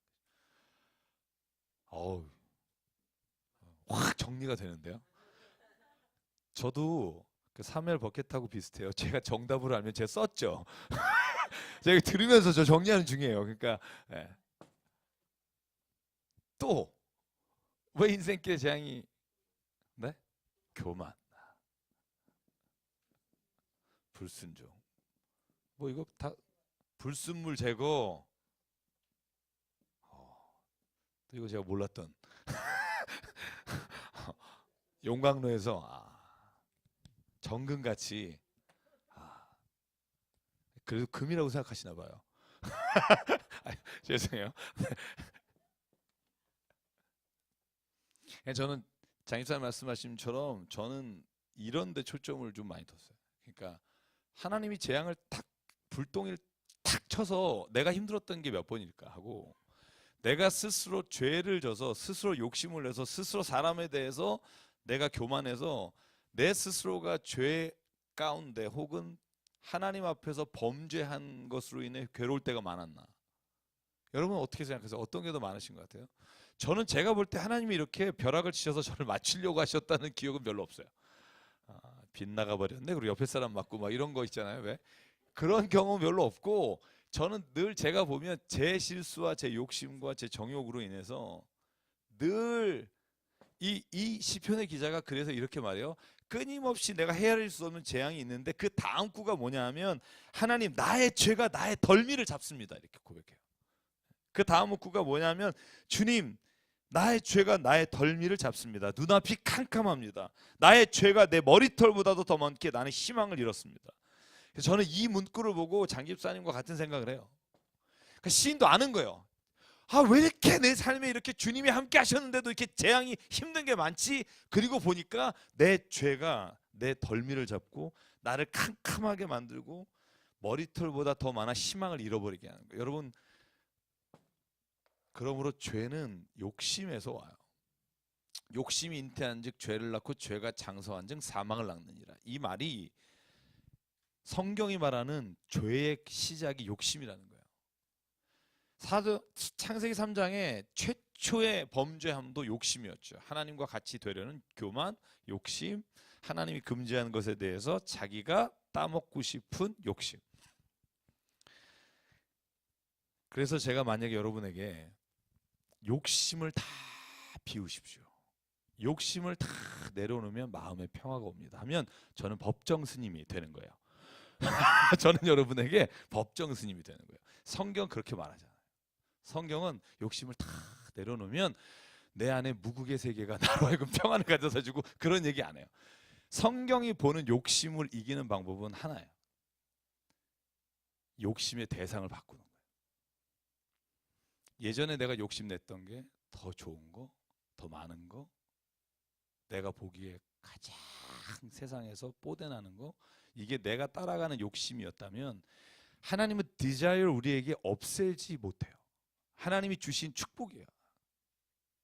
어우, 확 정리가 되는데요. 저도 그 사무엘 버켓하고 비슷해요. 제가 정답을 알면 제가 썼죠. 제가 들으면서 저 정리하는 중이에요. 그러니까 예. 또 왜 인생길에 재앙이 네? 교만, 불순종. 뭐 이거 다 불순물 제거. 또 이거 제가 몰랐던 용광로에서 정금같이 그래도 금이라고 생각하시나 봐요. 죄송해요. 저는 장입사님 말씀하신 처럼 저는 이런 데 초점을 좀 많이 뒀어요. 그러니까 하나님이 재앙을 탁 불똥을 탁 쳐서 내가 힘들었던 게 몇 번일까 하고 내가 스스로 죄를 져서 스스로 욕심을 내서 스스로 사람에 대해서 내가 교만해서 내 스스로가 죄 가운데 혹은 하나님 앞에서 범죄한 것으로 인해 괴로울 때가 많았나? 여러분 어떻게 생각하세요? 어떤 게 더 많으신 것 같아요? 저는 제가 볼 때 하나님이 이렇게 벼락을 치셔서 저를 맞추려고 하셨다는 기억은 별로 없어요. 빗나가 버렸네. 그리고 옆에 사람 맞고 막 이런 거 있잖아요. 왜? 그런 경험 별로 없고 저는 늘 제가 보면 제 실수와 제 욕심과 제 정욕으로 인해서 늘 이 시편의 기자가 그래서 이렇게 말해요. 끊임없이 내가 헤아릴 수 없는 재앙이 있는데 그 다음 구가 뭐냐면 하나님 나의 죄가 나의 덜미를 잡습니다. 이렇게 고백해요. 그 다음 구가 뭐냐면 주님 나의 죄가 나의 덜미를 잡습니다. 눈앞이 캄캄합니다. 나의 죄가 내 머리털보다도 더 많게 나는 희망을 잃었습니다. 그래서 저는 이 문구를 보고 장 집사님과 같은 생각을 해요. 그러니까 시인도 아는 거예요. 왜 이렇게 내 삶에 이렇게 주님이 함께 하셨는데도 이렇게 재앙이 힘든 게 많지? 그리고 보니까 내 죄가 내 덜미를 잡고 나를 캄캄하게 만들고 머리털보다 더 많아 희망을 잃어버리게 하는 거예요. 여러분 그러므로 죄는 욕심에서 와요. 욕심이 잉태한즉 죄를 낳고 죄가 장서한즉 사망을 낳느니라. 이 말이 성경이 말하는 죄의 시작이 욕심이라는 거예요. 창세기 3장에 최초의 범죄함도 욕심이었죠. 하나님과 같이 되려는 교만, 욕심, 하나님이 금지한 것에 대해서 자기가 따먹고 싶은 욕심. 그래서 제가 만약에 여러분에게 욕심을 다 비우십시오. 욕심을 다 내려놓으면 마음의 평화가 옵니다. 하면 저는 법정 스님이 되는 거예요. 저는 여러분에게 법정 스님이 되는 거예요. 성경 그렇게 말하잖아요. 성경은 욕심을 다 내려놓으면 내 안에 무국의 세계가 나로 하여금 평안을 가져다 주고 그런 얘기 안 해요. 성경이 보는 욕심을 이기는 방법은 하나예요. 욕심의 대상을 바꾸는 거예요. 예전에 내가 욕심냈던 게 더 좋은 거, 더 많은 거, 내가 보기에 가장 세상에서 뽀대나는 거, 이게 내가 따라가는 욕심이었다면 하나님은 디자이어를 우리에게 없애지 못해요. 하나님이 주신 축복이에요.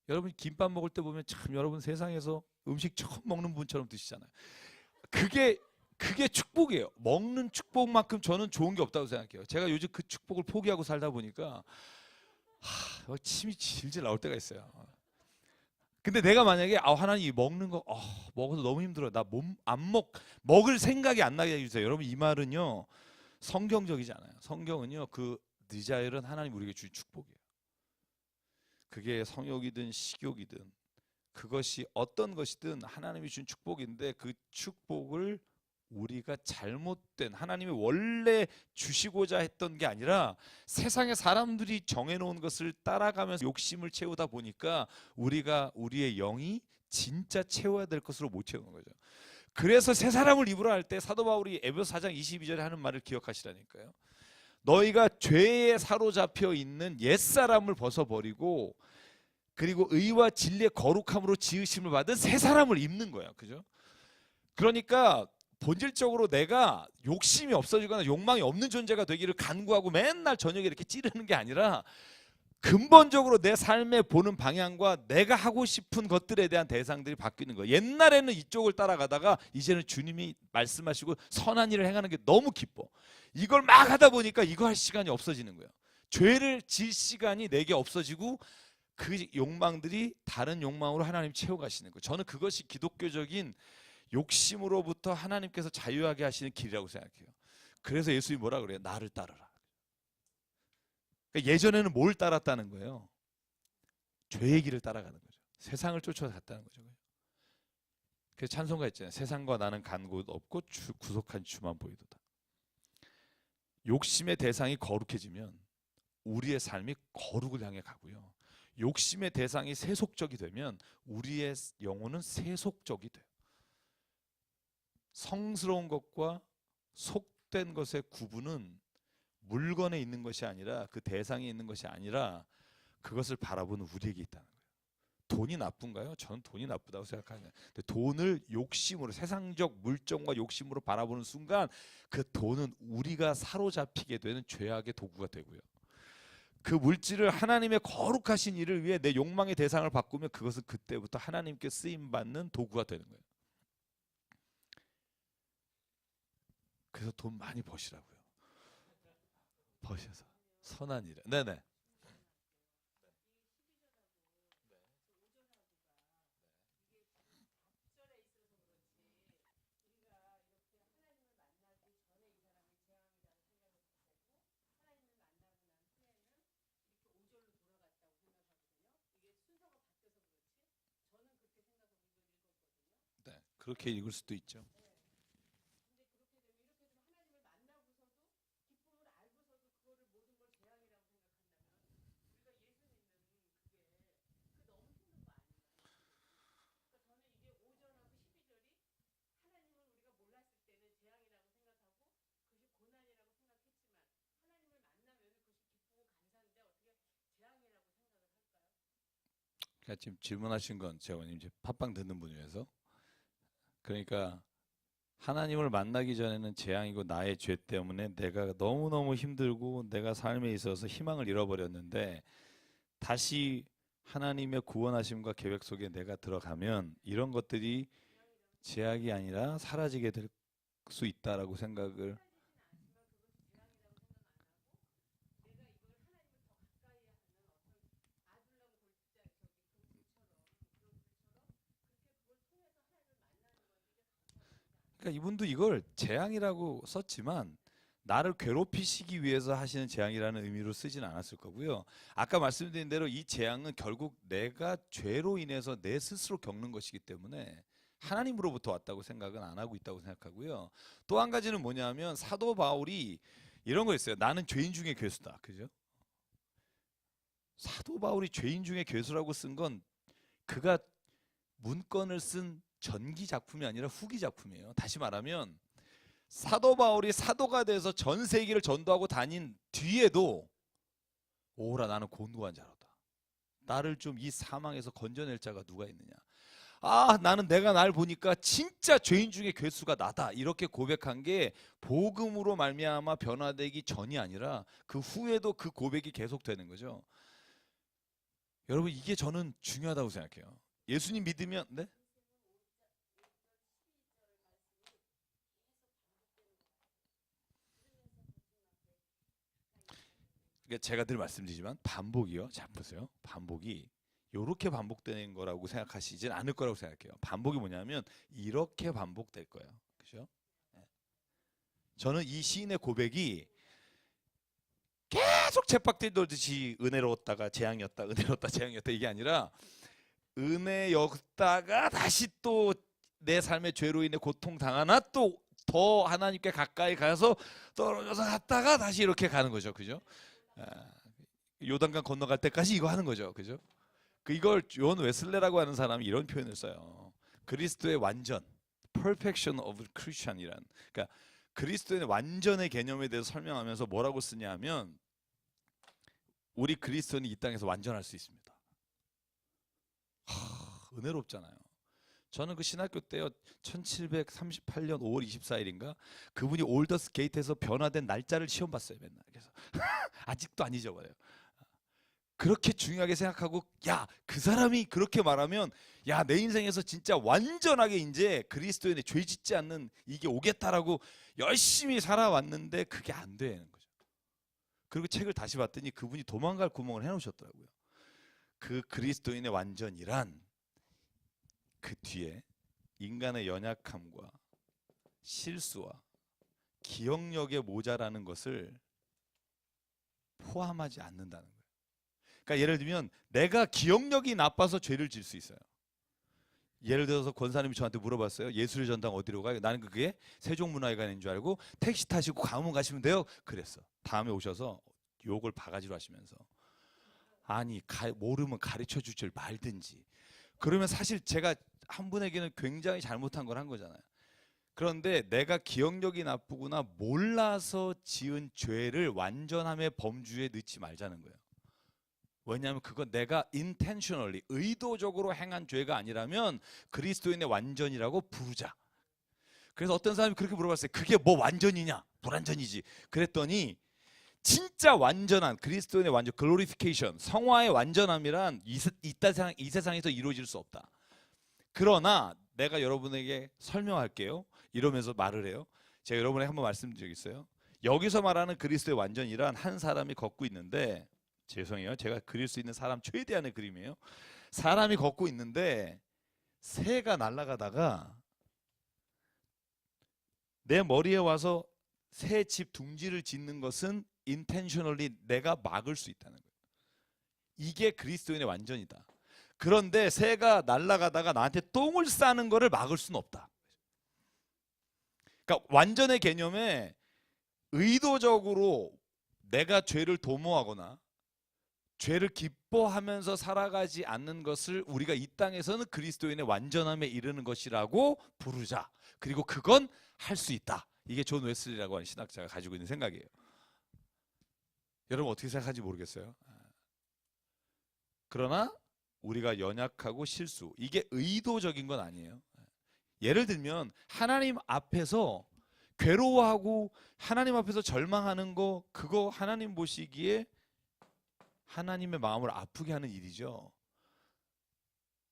여러분 김밥 먹을 때 보면 참 여러분 세상에서 음식 처음 먹는 분처럼 드시잖아요. 그게 축복이에요. 먹는 축복만큼 저는 좋은 게 없다고 생각해요. 제가 요즘 그 축복을 포기하고 살다 보니까 침이 질질 나올 때가 있어요. 근데 내가 만약에 하나님 먹는 거 먹어서 너무 힘들어. 나 먹을 생각이 안 나게 해주세요. 여러분 이 말은요 성경적이지 않아요. 성경은요 그 디자일은 하나님 우리에게 주신 축복이에요. 그게 성욕이든 식욕이든 그것이 어떤 것이든 하나님이 준 축복인데 그 축복을 우리가 잘못된 하나님이 원래 주시고자 했던 게 아니라 세상의 사람들이 정해놓은 것을 따라가면서 욕심을 채우다 보니까 우리가 우리의 영이 진짜 채워야 될 것으로 못 채우는 거죠. 그래서 새 사람을 입으라 할 때 사도 바울이 에베소 4장 22절에 하는 말을 기억하시라니까요. 너희가 죄에 사로잡혀 있는 옛사람을 벗어버리고 그리고 의와 진리의 거룩함으로 지으심을 받은 새 사람을 입는 거예요. 그죠? 그러니까 본질적으로 내가 욕심이 없어지거나 욕망이 없는 존재가 되기를 간구하고 맨날 저녁에 이렇게 찌르는 게 아니라 근본적으로 내 삶에 보는 방향과 내가 하고 싶은 것들에 대한 대상들이 바뀌는 거예요. 옛날에는 이쪽을 따라가다가 이제는 주님이 말씀하시고 선한 일을 행하는 게 너무 기뻐. 이걸 막 하다 보니까 이거 할 시간이 없어지는 거예요. 죄를 질 시간이 내게 없어지고 그 욕망들이 다른 욕망으로 하나님 채워가시는 거예요. 저는 그것이 기독교적인 욕심으로부터 하나님께서 자유하게 하시는 길이라고 생각해요. 그래서 예수님이 뭐라 그래요? 나를 따르라. 그러니까 예전에는 뭘 따랐다는 거예요? 죄의 길을 따라가는 거죠. 세상을 쫓아갔다는 거죠. 그래서 찬송가 있잖아요. 세상과 나는 간 곳 없고 구속한 주만 보이도다. 욕심의 대상이 거룩해지면 우리의 삶이 거룩을 향해 가고요. 욕심의 대상이 세속적이 되면 우리의 영혼은 세속적이 돼요. 성스러운 것과 속된 것의 구분은 물건에 있는 것이 아니라 그 대상에 있는 것이 아니라 그것을 바라보는 우리에게 있다는 거예요. 돈이 나쁜가요? 저는 돈이 나쁘다고 생각하는데 돈을 욕심으로 세상적 물정과 욕심으로 바라보는 순간 그 돈은 우리가 사로잡히게 되는 죄악의 도구가 되고요. 그 물질을 하나님의 거룩하신 일을 위해 내 욕망의 대상을 바꾸면 그것은 그때부터 하나님께 쓰임받는 도구가 되는 거예요. 그래서 돈 많이 버시라고요. 버셔서 선한 일에. 네네. 네, 그렇게 읽을 수도 있죠. 그러니까 지금 질문하신 건 재원님 이제 팟빵 듣는 분 중에서 그러니까 하나님을 만나기 전에는 재앙이고 나의 죄 때문에 내가 너무너무 힘들고 내가 삶에 있어서 희망을 잃어버렸는데 다시 하나님의 구원하심과 계획 속에 내가 들어가면 이런 것들이 제약이 아니라 사라지게 될 수 있다라고 생각을. 그러니까 이분도 이걸 재앙이라고 썼지만 나를 괴롭히시기 위해서 하시는 재앙이라는 의미로 쓰진 않았을 거고요. 아까 말씀드린 대로 이 재앙은 결국 내가 죄로 인해서 내 스스로 겪는 것이기 때문에 하나님으로부터 왔다고 생각은 안 하고 있다고 생각하고요. 또 한 가지는 뭐냐면 사도 바울이 이런 거 있어요. 나는 죄인 중에 괴수다. 그죠? 사도 바울이 죄인 중에 괴수라고 쓴 건 그가 문건을 쓴 전기 작품이 아니라 후기 작품이에요. 다시 말하면 사도 바울이 사도가 돼서 전 세계를 전도하고 다닌 뒤에도 오라 나는 곤고한 자로다. 나를 좀 이 사망에서 건져낼 자가 누가 있느냐. 아 나는 내가 날 보니까 진짜 죄인 중에 괴수가 나다. 이렇게 고백한 게 복음으로 말미암아 변화되기 전이 아니라 그 후에도 그 고백이 계속되는 거죠. 여러분 이게 저는 중요하다고 생각해요. 예수님 믿으면 네? 그러니까 제가 늘 말씀드리지만 반복이요. 잘 보세요. 반복이 이렇게 반복되는 거라고 생각하시진 않을 거라고 생각해요. 반복이 뭐냐면 이렇게 반복될 거예요. 그죠? 네. 저는 이 시인의 고백이 계속 쳇바퀴 돌듯이 은혜로웠다가 재앙이었다, 은혜로웠다, 재앙이었다 이게 아니라 은혜였다가 다시 또 내 삶의 죄로 인해 고통 당하나 또 더 하나님께 가까이 가서 떨어져서 갔다가 다시 이렇게 가는 거죠. 그죠? 아, 요단강 건너갈 때까지 이거 하는 거죠. 그죠? 이걸 존 웨슬레라고 하는 사람이 이런 표현을 써요. 그리스도의 완전, perfection of Christian이란. 그러니까 그리스도의 완전의 개념에 대해서 설명하면서 뭐라고 쓰냐면 우리 그리스도인이 이 땅에서 완전할 수 있습니다. 은혜롭잖아요. 저는 그 신학교 때요 1738년 5월 24일인가 그분이 올더스 게이트에서 변화된 날짜를 시험 봤어요. 맨날. 그래서 아직도 안 잊어버려요. 그렇게 중요하게 생각하고 야, 그 사람이 그렇게 말하면 야, 내 인생에서 진짜 완전하게 이제 그리스도인의 죄 짓지 않는 이게 오겠다라고 열심히 살아왔는데 그게 안 되는 거죠. 그리고 책을 다시 봤더니 그분이 도망갈 구멍을 해놓으셨더라고요. 그 그리스도인의 완전이란 그 뒤에 인간의 연약함과 실수와 기억력의 모자라는 것을 포함하지 않는다는 거예요. 그러니까 예를 들면 내가 기억력이 나빠서 죄를 질 수 있어요. 예를 들어서 권사님이 저한테 물어봤어요. 예술의 전당 어디로 가요? 나는 그게 세종문화회관인 줄 알고 택시 타시고 강원 가시면 돼요. 그랬어. 다음에 오셔서 욕을 바가지로 하시면서 아니 모르면 가르쳐 줄 줄 말든지. 그러면 사실 제가 한 분에게는 굉장히 잘못한 걸 한 거잖아요. 그런데 내가 기억력이 나쁘구나 몰라서 지은 죄를 완전함의 범주에 넣지 말자는 거예요. 왜냐하면 그건 내가 intentionally 의도적으로 행한 죄가 아니라면 그리스도인의 완전이라고 부르자. 그래서 어떤 사람이 그렇게 물어봤어요. 그게 뭐 완전이냐? 불완전이지. 그랬더니 진짜 완전한 그리스도인의 완전 글로리피케이션 성화의 완전함이란 이 세상에서 이루어질 수 없다. 그러나 내가 여러분에게 설명할게요. 이러면서 말을 해요. 제가 여러분에게 한번 말씀드리겠어요. 여기서 말하는 그리스도의 완전이란 한 사람이 걷고 있는데 죄송해요. 제가 그릴 수 있는 사람 최대한의 그림이에요. 사람이 걷고 있는데 새가 날아가다가 내 머리에 와서 새 집 둥지를 짓는 것은 intentionally 내가 막을 수 있다는 거예요. 이게 그리스도인의 완전이다. 그런데 새가 날아가다가 나한테 똥을 싸는 거를 막을 수는 없다. 그러니까 완전의 개념에 의도적으로 내가 죄를 도모하거나 죄를 기뻐하면서 살아가지 않는 것을 우리가 이 땅에서는 그리스도인의 완전함에 이르는 것이라고 부르자. 그리고 그건 할 수 있다. 이게 존 웨슬리라고 하는 신학자가 가지고 있는 생각이에요. 여러분 어떻게 생각하는지 모르겠어요. 그러나 우리가 연약하고 실수, 이게 의도적인 건 아니에요. 예를 들면 하나님 앞에서 괴로워하고 하나님 앞에서 절망하는 거, 그거 하나님 보시기에 하나님의 마음을 아프게 하는 일이죠.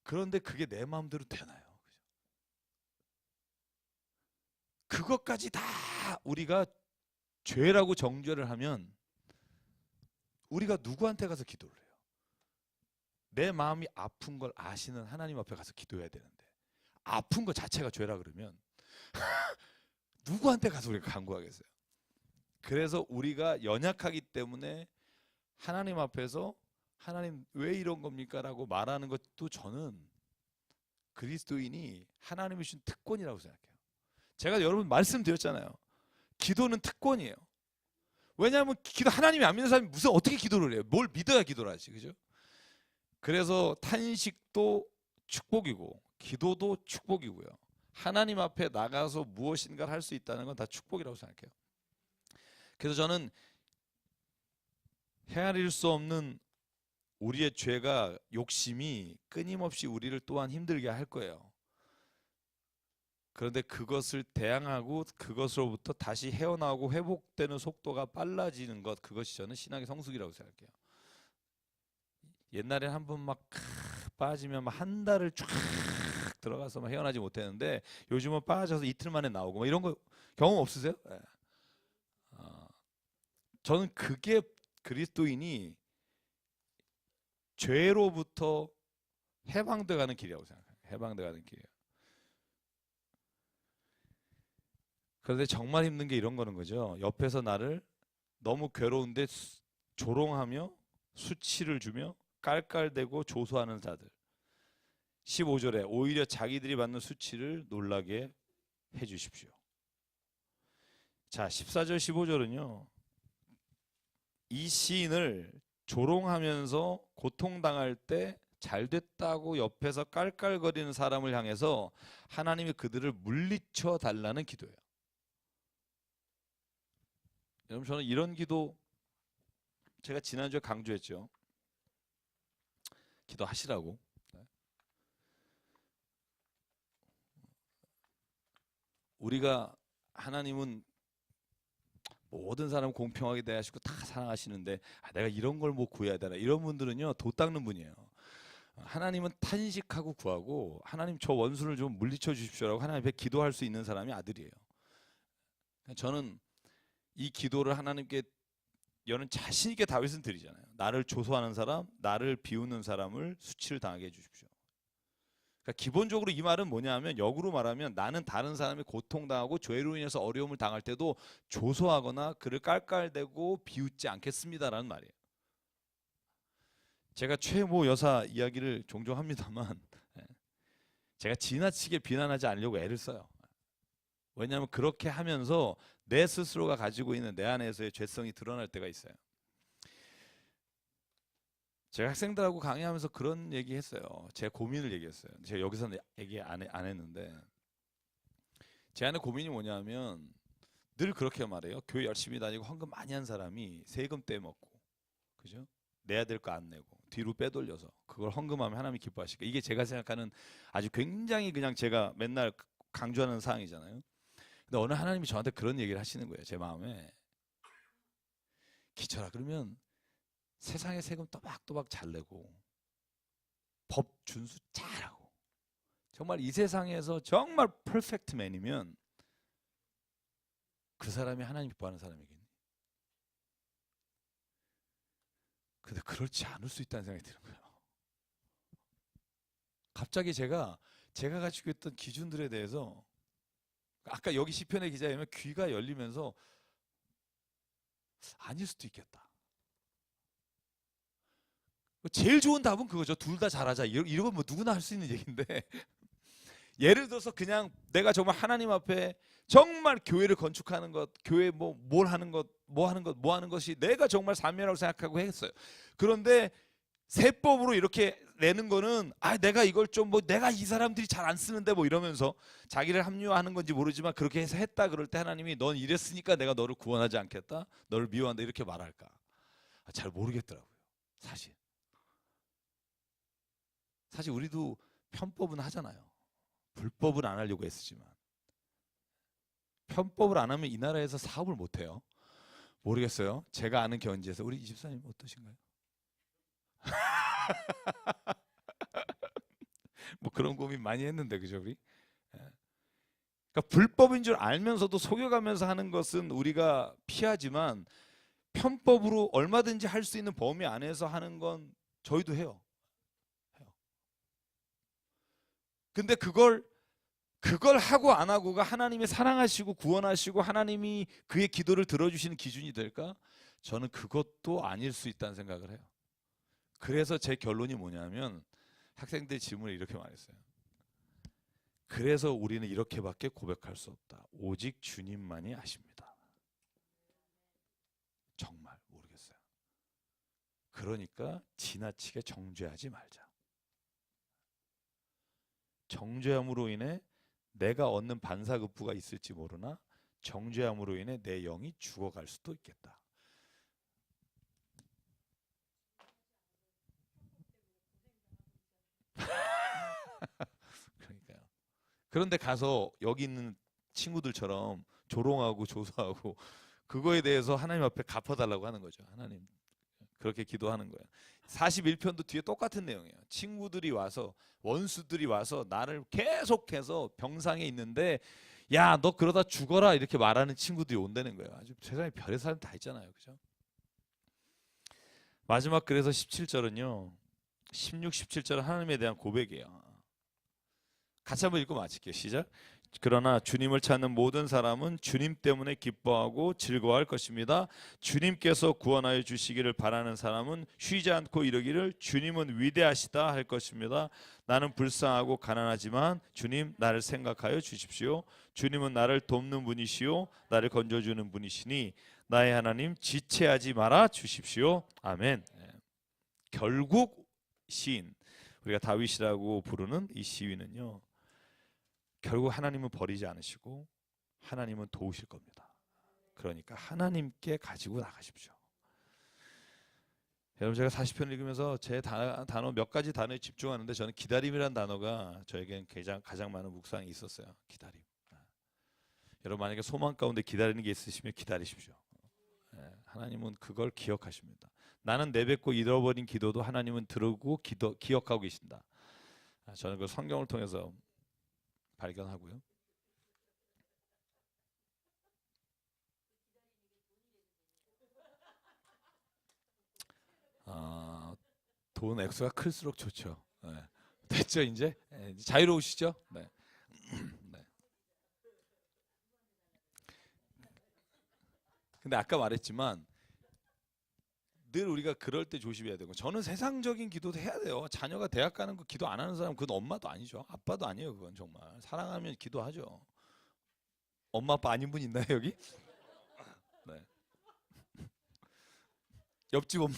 그런데 그게 내 마음대로 되나요? 그것까지 다 우리가 죄라고 정죄를 하면 우리가 누구한테 가서 기도를 해요? 내 마음이 아픈 걸 아시는 하나님 앞에 가서 기도해야 되는데 아픈 것 자체가 죄라 그러면 누구한테 가서 우리가 간구하겠어요? 그래서 우리가 연약하기 때문에 하나님 앞에서 하나님 왜 이런 겁니까? 라고 말하는 것도 저는 그리스도인이 하나님이 주신 특권이라고 생각해요. 제가 여러분 말씀드렸잖아요. 기도는 특권이에요. 왜냐하면 기도 하나님이 안 믿는 사람이 무슨 어떻게 기도를 해요? 뭘 믿어야 기도를 하지, 그죠? 그래서 탄식도 축복이고 기도도 축복이고요. 하나님 앞에 나가서 무엇인가를 할 수 있다는 건 다 축복이라고 생각해요. 그래서 저는 헤아릴 수 없는 우리의 죄가 욕심이 끊임없이 우리를 또한 힘들게 할 거예요. 그런데 그것을 대항하고 그것으로부터 다시 헤어나오고 회복되는 속도가 빨라지는 것, 그것이 저는 신앙의 성숙이라고 생각해요. 옛날에 한 번 막 빠지면 막 한 달을 쫙 들어가서 막 헤어나지 못했는데 요즘은 빠져서 이틀 만에 나오고 막 이런 거 경험 없으세요? 네. 저는 그게 그리스도인이 죄로부터 해방돼가는 길이라고 생각해요. 해방돼가는 길이에요. 그런데 정말 힘든 게 이런 거는 거죠. 옆에서 나를 너무 괴로운데 조롱하며 수치를 주며 깔깔대고 조소하는 자들. 15절에 오히려 자기들이 받는 수치를 놀라게 해 주십시오. 자, 14절 15절은요. 이 시인을 조롱하면서 고통당할 때 잘됐다고 옆에서 깔깔거리는 사람을 향해서 하나님이 그들을 물리쳐 달라는 기도예요. 여러분, 저는 이런 기도, 제가 지난주에 강조했죠. 기도하시라고. 우리가, 하나님은 모든 사람 공평하게 대하시고 다 사랑하시는데 내가 이런 걸 뭐 구해야 되나, 이런 분들은요 도 닦는 분이에요. 하나님은 탄식하고 구하고, 하나님 저 원수를 좀 물리쳐 주십시오라고 하나님 앞에 기도할 수 있는 사람이 아들이에요. 저는 이 기도를 하나님께, 여는 자신 있게 다윗은 드리잖아요. 나를 조소하는 사람, 나를 비웃는 사람을 수치를 당하게 해주십시오. 그러니까 기본적으로 이 말은 뭐냐면, 역으로 말하면 나는 다른 사람이 고통당하고 죄로 인해서 어려움을 당할 때도 조소하거나 그를 깔깔대고 비웃지 않겠습니다라는 말이에요. 제가 최모 여사 이야기를 종종 합니다만 제가 지나치게 비난하지 않으려고 애를 써요. 왜냐하면 그렇게 하면서 내 스스로가 가지고 있는 내 안에서의 죄성이 드러날 때가 있어요. 제가 학생들하고 강의하면서 그런 얘기했어요. 제 고민을 얘기했어요. 제가 여기서는 얘기 안 했는데, 제 안에 고민이 뭐냐면 늘 그렇게 말해요. 교회 열심히 다니고 헌금 많이 한 사람이 세금 떼먹고, 그죠? 내야 될 거 안 내고 뒤로 빼돌려서 그걸 헌금하면 하나님이 기뻐하실까? 이게 제가 생각하는 아주 굉장히 그냥 제가 맨날 강조하는 사항이잖아요. 근데 어느 하나님이 저한테 그런 얘기를 하시는 거예요. 제 마음에. 기철아, 그러면 세상에 세금 또박또박 잘 내고 법 준수 잘하고 정말 이 세상에서 정말 퍼펙트 맨이면 그 사람이 하나님 기뻐하는 사람이겠니? 근데 그렇지 않을 수 있다는 생각이 드는 거예요. 갑자기 제가 가지고 있던 기준들에 대해서, 아까 여기 시편의 기자이면 귀가 열리면서 아닐 수도 있겠다. 제일 좋은 답은 그거죠. 둘 다 잘하자. 이런 뭐 누구나 할 수 있는 얘기인데 예를 들어서 그냥 내가 정말 하나님 앞에 정말 교회를 건축하는 것, 교회 뭘 하는 것, 뭐 하는 것이 내가 정말 삶이라고 생각하고 했어요. 그런데 세법으로 이렇게 내는 거는 내가 이걸 좀 내가 이 사람들이 잘 안 쓰는데 이러면서 자기를 합리화하는 건지 모르지만 그렇게 해서 했다 그럴 때 하나님이 넌 이랬으니까 내가 너를 구원하지 않겠다, 너를 미워한다 이렇게 말할까? 잘 모르겠더라고요. 사실 우리도 편법은 하잖아요. 불법은 안 하려고 했지만 편법을 안 하면 이 나라에서 사업을 못 해요. 모르겠어요. 제가 아는 견지에서 우리 이 집사님 어떠신가요? 그런 고민 많이 했는데, 그죠 우리? 그러니까 불법인 줄 알면서도 속여가면서 하는 것은 우리가 피하지만 편법으로 얼마든지 할 수 있는 범위 안에서 하는 건 저희도 해요. 근데 그걸 하고 안 하고가 하나님이 사랑하시고 구원하시고 하나님이 그의 기도를 들어주시는 기준이 될까? 저는 그것도 아닐 수 있다는 생각을 해요. 그래서 제 결론이 뭐냐면, 학생들 질문을 이렇게 말했어요. 그래서 우리는 이렇게밖에 고백할 수 없다. 오직 주님만이 아십니다. 정말 모르겠어요. 그러니까 지나치게 정죄하지 말자. 정죄함으로 인해 내가 얻는 반사급부가 있을지 모르나 정죄함으로 인해 내 영이 죽어갈 수도 있겠다. 그러니까요. 그런데 가서 여기 있는 친구들처럼 조롱하고 조소하고 그거에 대해서 하나님 앞에 갚아달라고 하는 거죠. 하나님, 그렇게 기도하는 거예요. 41편도 뒤에 똑같은 내용이에요. 친구들이 와서, 원수들이 와서 나를 계속해서 병상에 있는데 야, 너 그러다 죽어라 이렇게 말하는 친구들이 온다는 거예요. 아주 세상에 별의 사람 다 있잖아요. 그죠? 마지막, 그래서 17절은요. 16, 17절은 하나님에 대한 고백이에요. 같이 한번 읽고 마칠게요. 시작. 그러나 주님을 찾는 모든 사람은 주님 때문에 기뻐하고 즐거워할 것입니다. 주님께서 구원하여 주시기를 바라는 사람은 쉬지 않고 이르기를 주님은 위대하시다 할 것입니다. 나는 불쌍하고 가난하지만 주님 나를 생각하여 주십시오. 주님은 나를 돕는 분이시요 나를 건져주는 분이시니 나의 하나님 지체하지 말아 주십시오. 아멘. 결국 시인, 우리가 다윗이라고 부르는 이 시인은요, 결국 하나님은 버리지 않으시고 하나님은 도우실 겁니다. 그러니까 하나님께 가지고 나가십시오. 여러분, 제가 40편 읽으면서 제 단어 몇 가지 단어에 집중하는데 저는 기다림이라는 단어가 저에겐 가장 많은 묵상이 있었어요. 기다림. 여러분, 만약에 소망 가운데 기다리는 게 있으시면 기다리십시오. 하나님은 그걸 기억하십니다. 나는 내뱉고 잃어버린 기도도 하나님은 들고 기억하고 계신다. 저는 그 성경을 통해서 발견하고요. 돈 액수가 클수록 좋죠. 됐죠, 이제? 자유로우시죠? 네. 네. 근데 아까 말했지만 늘 우리가 그럴 때 조심해야 되고, 저는 세상적인 기도도 해야 돼요. 자녀가 대학 가는 거 기도 안 하는 사람 그건 엄마도 아니죠. 아빠도 아니에요. 그건 정말 사랑하면 기도하죠. 엄마 아빠 아닌 분 있나요 여기? 네. 옆집 엄마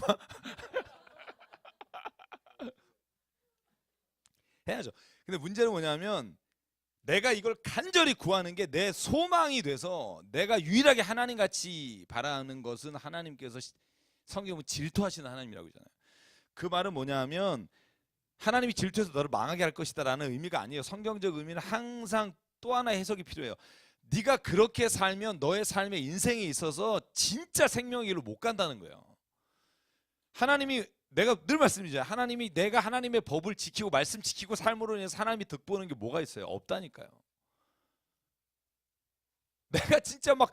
해야죠. 근데 문제는 뭐냐면 내가 이걸 간절히 구하는 게 내 소망이 돼서 내가 유일하게 하나님 같이 바라는 것은 하나님께서 성경은 질투하시는 하나님이라고 하잖아요. 그 말은 뭐냐면 하나님이 질투해서 너를 망하게 할 것이다라는 의미가 아니에요. 성경적 의미는 항상 또 하나의 해석이 필요해요. 네가 그렇게 살면 너의 삶의 인생에 있어서 진짜 생명의 길로 못 간다는 거예요. 하나님이, 내가 늘 말씀드리잖아요. 하나님이, 내가 하나님의 법을 지키고 말씀 지키고 삶으로 인해서 하나님이 득보는 게 뭐가 있어요? 없다니까요. 내가 진짜 막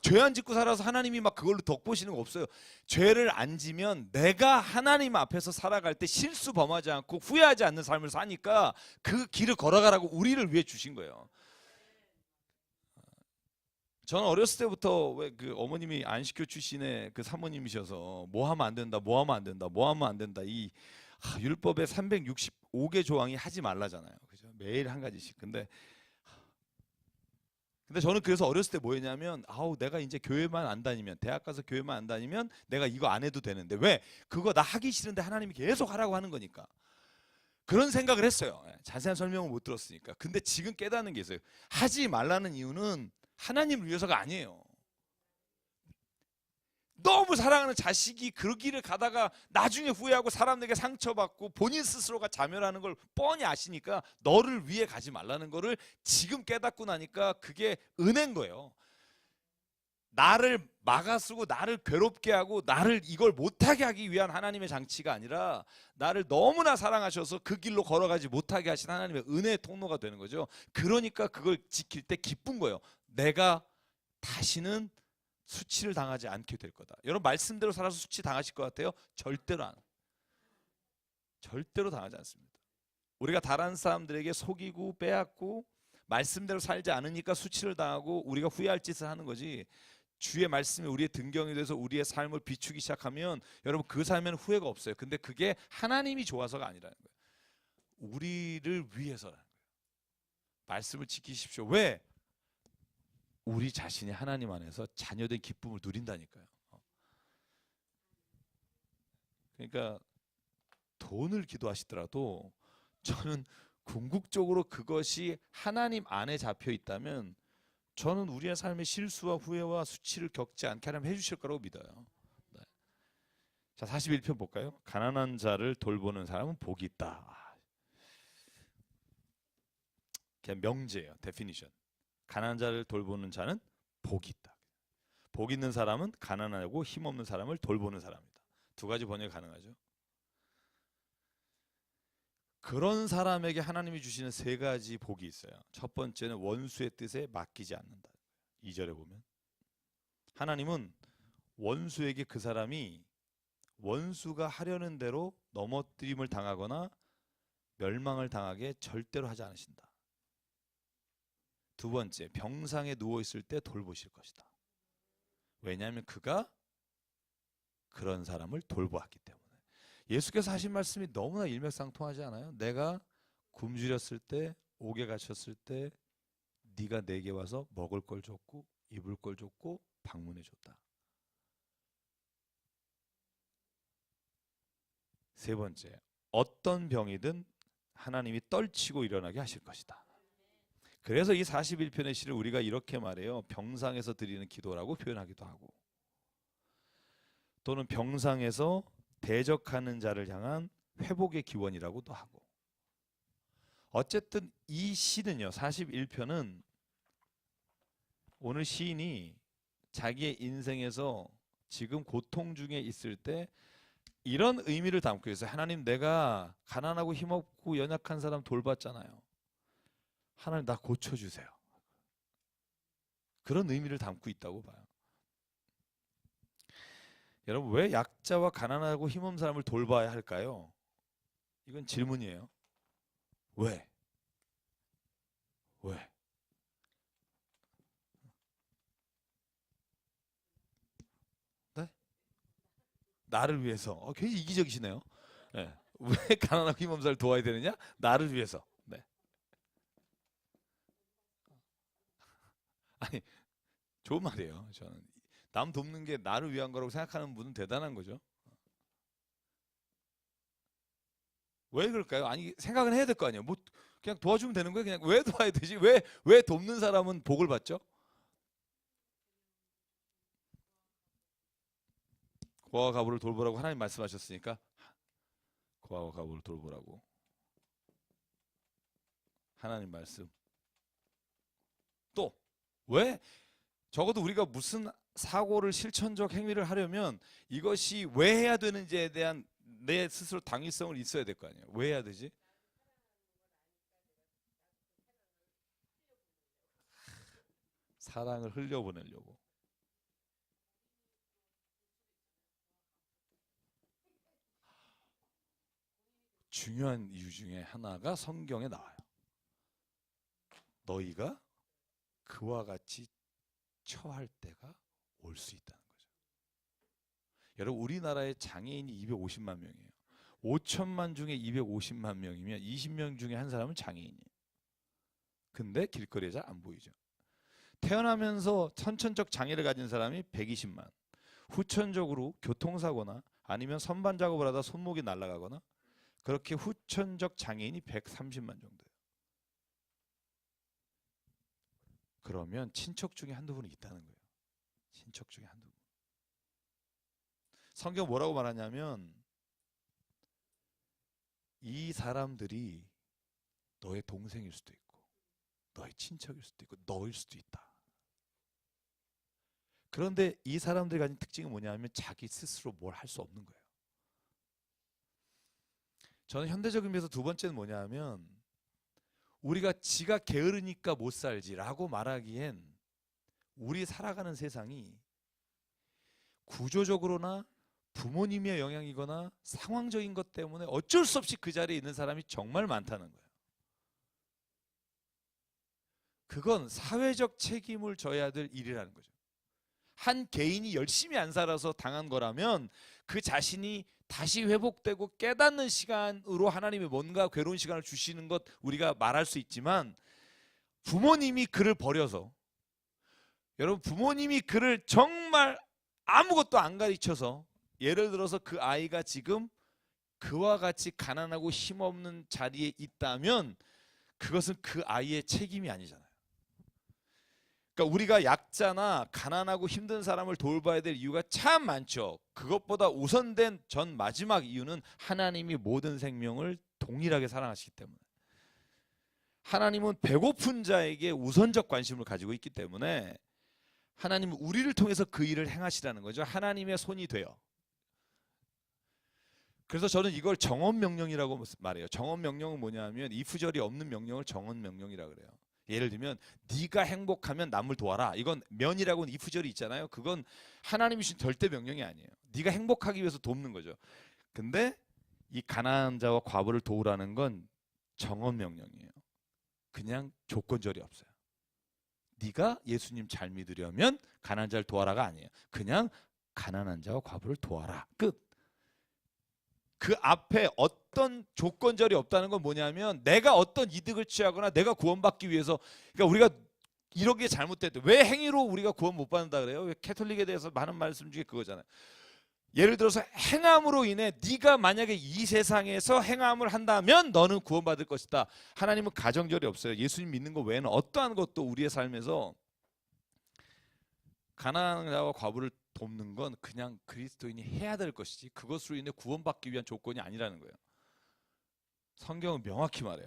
죄 안 짓고 살아서 하나님이 막 그걸로 덕보시는 거 없어요. 죄를 안 지면 내가 하나님 앞에서 살아갈 때 실수 범하지 않고 후회하지 않는 삶을 사니까 그 길을 걸어가라고 우리를 위해 주신 거예요. 저는 어렸을 때부터 왜 그 어머님이 안식교 출신의 그 사모님이셔서 뭐 하면 안 된다, 뭐 하면 안 된다, 뭐 하면 안 된다, 이 율법의 365개 조항이 하지 말라잖아요. 그죠? 매일 한 가지씩. 근데 저는 그래서 어렸을 때 뭐 했냐면, 아우 내가 이제 교회만 안 다니면, 대학 가서 교회만 안 다니면 내가 이거 안 해도 되는데, 왜? 그거 나 하기 싫은데 하나님이 계속 하라고 하는 거니까. 그런 생각을 했어요. 자세한 설명을 못 들었으니까. 근데 지금 깨닫는 게 있어요. 하지 말라는 이유는 하나님을 위해서가 아니에요. 너무 사랑하는 자식이 그 길을 가다가 나중에 후회하고 사람들에게 상처받고 본인 스스로가 자멸하는 걸 뻔히 아시니까 너를 위해 가지 말라는 거를 지금 깨닫고 나니까 그게 은혜인 거예요. 나를 막아쓰고 나를 괴롭게 하고 나를 이걸 못하게 하기 위한 하나님의 장치가 아니라 나를 너무나 사랑하셔서 그 길로 걸어가지 못하게 하신 하나님의 은혜의 통로가 되는 거죠. 그러니까 그걸 지킬 때 기쁜 거예요. 내가 다시는 수치를 당하지 않게 될 거다. 여러분, 말씀대로 살아서 수치 당하실 것 같아요? 절대로 당하지 않습니다. 우리가 다른 사람들에게 속이고 빼앗고 말씀대로 살지 않으니까 수치를 당하고 우리가 후회할 짓을 하는 거지, 주의 말씀이 우리의 등경이 돼서 우리의 삶을 비추기 시작하면 여러분 그 삶에는 후회가 없어요. 근데 그게 하나님이 좋아서가 아니라는 거예요. 우리를 위해서라는 거예요. 말씀을 지키십시오. 왜? 우리 자신이 하나님 안에서 자녀된 기쁨을 누린다니까요. 그러니까 돈을 기도하시더라도 저는 궁극적으로 그것이 하나님 안에 잡혀 있다면 저는 우리의 삶의 실수와 후회와 수치를 겪지 않게 하나님 해주실 거라고 믿어요. 네. 자, 41편 볼까요? 가난한 자를 돌보는 사람은 복이 있다. 그냥 명제예요. 데피니션. 가난한 자를 돌보는 자는 복이 있다. 복 있는 사람은 가난하고 힘없는 사람을 돌보는 사람이다. 두 가지 번역이 가능하죠. 그런 사람에게 하나님이 주시는 세 가지 복이 있어요. 첫 번째는 원수의 뜻에 맡기지 않는다. 2절에 보면 하나님은 원수에게 그 사람이 원수가 하려는 대로 넘어뜨림을 당하거나 멸망을 당하게 절대로 하지 않으신다. 두 번째, 병상에 누워 있을 때 돌보실 것이다. 왜냐하면 그가 그런 사람을 돌보았기 때문에. 예수께서 하신 말씀이 너무나 일맥상통하지 않아요? 내가 굶주렸을 때, 옥에 갇혔을 때 네가 내게 와서 먹을 걸 줬고 입을 걸 줬고 방문해 줬다. 세 번째, 어떤 병이든 하나님이 떨치고 일어나게 하실 것이다. 그래서 이 41편의 시를 우리가 이렇게 말해요. 병상에서 드리는 기도라고 표현하기도 하고, 또는 병상에서 대적하는 자를 향한 회복의 기원이라고도 하고. 어쨌든 이 시는요, 41편은 오늘 시인이 자기의 인생에서 지금 고통 중에 있을 때 이런 의미를 담고 있어요. 하나님, 내가 가난하고 힘없고 연약한 사람 돌봤잖아요. 하나님, 나 고쳐주세요. 그런 의미를 담고 있다고 봐요. 여러분, 왜 약자와 가난하고 힘없는 사람을 돌봐야 할까요? 이건 질문이에요. 왜? 왜? 네? 나를 위해서. 굉장히 이기적이시네요. 네. 왜 가난하고 힘없는 사람을 도와야 되느냐? 나를 위해서. 네. 아니, 좋은 말이에요. 저는 남 돕는 게 나를 위한 거라고 생각하는 분은 대단한 거죠. 왜 그럴까요? 아니, 생각은 해야 될 거 아니에요. 뭐 그냥 도와주면 되는 거예요. 그냥 왜 도와야 되지? 왜 돕는 사람은 복을 받죠? 고아와 가부를 돌보라고 하나님 말씀하셨으니까 고아와 가부를 돌보라고 하나님 말씀. 또 왜? 적어도 우리가 무슨 사고를 실천적 행위를 하려면 이것이 왜 해야 되는지에 대한 내 스스로 당위성을 있어야 될 거 아니에요. 왜 해야 되지? 사랑을 흘려보내려고. 중요한 이유 중에 하나가 성경에 나와요. 너희가 그와 같이 처할 때가 올 수 있다는 거죠. 여러분, 우리나라의 장애인이 250만 명이에요. 5천만 중에 250만 명이면 20명 중에 한 사람은 장애인이에요. 근데 길거리에 잘 안 보이죠. 태어나면서 선천적 장애를 가진 사람이 120만, 후천적으로 교통사고나 아니면 선반 작업을 하다 손목이 날아가거나 그렇게 후천적 장애인이 130만 정도예요. 그러면 친척 중에 한두 분이 있다는 거예요. 친척 중에 한두 분. 성경 뭐라고 말하냐면 이 사람들이 너의 동생일 수도 있고 너의 친척일 수도 있고 너일 수도 있다. 그런데 이 사람들이 가진 특징은 뭐냐면 자기 스스로 뭘 할 수 없는 거예요. 저는 현대적인 면에서 두 번째는 뭐냐면 우리가 지가 게으르니까 못 살지라고 말하기엔 우리 살아가는 세상이 구조적으로나 부모님의 영향이거나 상황적인 것 때문에 어쩔 수 없이 그 자리에 있는 사람이 정말 많다는 거예요. 그건 사회적 책임을 져야 될 일이라는 거죠. 한 개인이 열심히 안 살아서 당한 거라면 그 자신이 다시 회복되고 깨닫는 시간으로 하나님이 뭔가 괴로운 시간을 주시는 것 우리가 말할 수 있지만 부모님이 그를 버려서 여러분 부모님이 그를 정말 아무것도 안 가르쳐서 예를 들어서 그 아이가 지금 그와 같이 가난하고 힘없는 자리에 있다면 그것은 그 아이의 책임이 아니잖아요. 그러니까 우리가 약자나 가난하고 힘든 사람을 돌봐야 될 이유가 참 많죠. 그것보다 우선된 전 마지막 이유는 하나님이 모든 생명을 동일하게 사랑하시기 때문에. 하나님은 배고픈 자에게 우선적 관심을 가지고 있기 때문에 하나님은 우리를 통해서 그 일을 행하시라는 거죠. 하나님의 손이 돼요. 그래서 저는 이걸 정언 명령이라고 말해요. 정언 명령은 뭐냐면 이프절이 없는 명령을 정언 명령이라 그래요. 예를 들면 네가 행복하면 남을 도와라. 이건 면이라고는 이프절이 있잖아요. 그건 하나님이 주신 절대 명령이 아니에요. 네가 행복하기 위해서 돕는 거죠. 근데 이 가난한 자와 과부를 도우라는 건 정언 명령이에요. 그냥 조건절이 없어요. 네가 예수님 잘 믿으려면 가난한 자를 도와라가 아니에요. 그냥 가난한 자와 과부를 도와라. 끝. 그 앞에 어떤 조건절이 없다는 건 뭐냐면 내가 어떤 이득을 취하거나 내가 구원받기 위해서, 그러니까 우리가 이런 게 잘못됐대. 왜 행위로 우리가 구원 못 받는다 그래요? 왜 캐톨릭에 대해서 많은 말씀 중에 그거잖아요. 예를 들어서 행함으로 인해 네가 만약에 이 세상에서 행함을 한다면 너는 구원받을 것이다. 하나님은 가정절이 없어요. 예수님 믿는 것 외에는 어떠한 것도 우리의 삶에서 가난한 자와 과부를 돕는 건 그냥 그리스도인이 해야 될 것이지 그것으로 인해 구원받기 위한 조건이 아니라는 거예요. 성경은 명확히 말해요.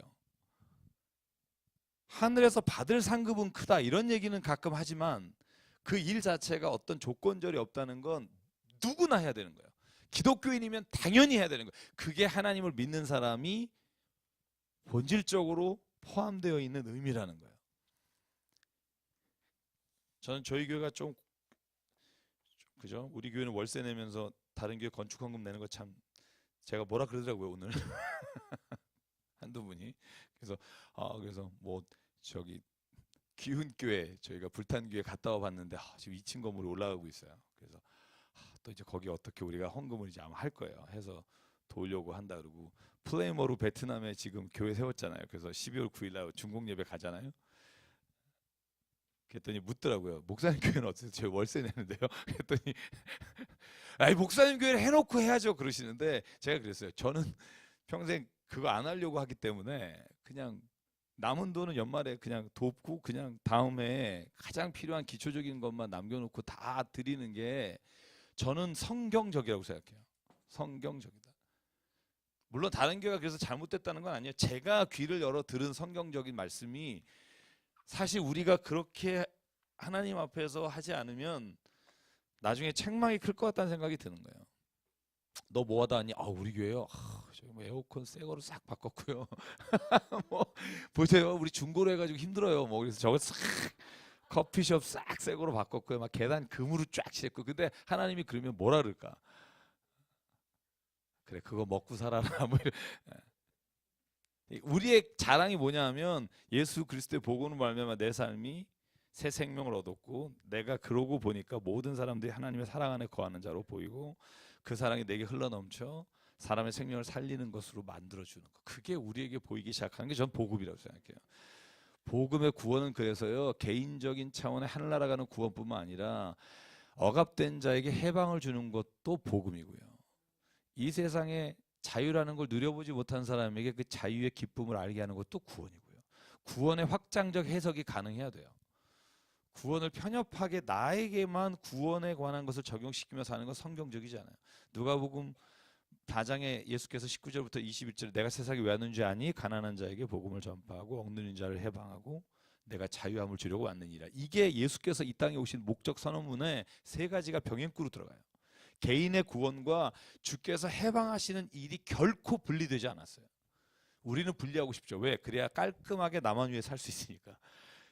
하늘에서 받을 상급은 크다 이런 얘기는 가끔 하지만 그 일 자체가 어떤 조건절이 없다는 건 누구나 해야 되는 거예요. 기독교인이면 당연히 해야 되는 거예요. 그게 하나님을 믿는 사람이 본질적으로 포함되어 있는 의미라는 거예요. 저는 저희 교회가 좀 그죠? 우리 교회는 월세 내면서 다른 교회 건축헌금 내는 거 참 제가 뭐라 그러더라고요 오늘 한두 분이. 그래서 그래서 뭐 저기 기훈교회 저희가 불탄 교회 갔다 와봤는데 지금 2층 건물에 올라가고 있어요. 그래서 또 이제 거기 어떻게 우리가 헌금을 이제 아마 할 거예요. 해서 도우려고 한다 그러고 플레이머로 베트남에 지금 교회 세웠잖아요. 그래서 12월 9일 날 중공 예배 가잖아요. 그랬더니 묻더라고요. 목사님 교회는 어떠세요? 저 월세 내는데요. 그랬더니 아니 목사님 교회를 해놓고 해야죠 그러시는데 제가 그랬어요. 저는 평생 그거 안 하려고 하기 때문에 그냥 남은 돈은 연말에 그냥 돕고 그냥 다음에 가장 필요한 기초적인 것만 남겨놓고 다 드리는 게 저는 성경적이라고 생각해요. 성경적이다. 물론 다른 교회가 그래서 잘못됐다는 건 아니에요. 제가 귀를 열어 들은 성경적인 말씀이 사실 우리가 그렇게 하나님 앞에서 하지 않으면 나중에 책망이 클 것 같다는 생각이 드는 거예요. 너 뭐 하다 하니? 우리 교회요. 저기 뭐 에어컨 새 거로 싹 바꿨고요. 뭐 보세요. 우리 중고로 해가지고 힘들어요. 뭐 그래서 저거 싹 커피숍 싹 새 거로 바꿨고요. 막 계단 금으로 쫙 칠했고. 근데 하나님이 그러면 뭐라 그럴까? 그래 그거 먹고 살아라. 뭐 우리의 자랑이 뭐냐면 예수 그리스도의 복음을 말미암아 내 삶이 새 생명을 얻었고 내가 그러고 보니까 모든 사람들이 하나님의 사랑 안에 거하는 자로 보이고 그 사랑이 내게 흘러넘쳐 사람의 생명을 살리는 것으로 만들어주는 것. 그게 우리에게 보이기 시작하는 게 전 복음이라고 생각해요. 복음의 구원은 그래서요 개인적인 차원의 하늘나라 가는 구원뿐만 아니라 억압된 자에게 해방을 주는 것도 복음이고요. 이 세상에 자유라는 걸 누려보지 못한 사람에게 그 자유의 기쁨을 알게 하는 것도 구원이고요. 구원의 확장적 해석이 가능해야 돼요. 구원을 편협하게 나에게만 구원에 관한 것을 적용시키면서 하는 건 성경적이지 않아요. 누가복음 4장에 예수께서 19절부터 21절 내가 세상에 왜 왔는지 아니? 가난한 자에게 복음을 전파하고 억누른 자를 해방하고 내가 자유함을 주려고 왔느니라. 이게 예수께서 이 땅에 오신 목적 선언문에 세 가지가 병행구로 들어가요. 개인의 구원과 주께서 해방하시는 일이 결코 분리되지 않았어요. 우리는 분리하고 싶죠. 왜? 그래야 깔끔하게 나만 위해 살 수 있으니까.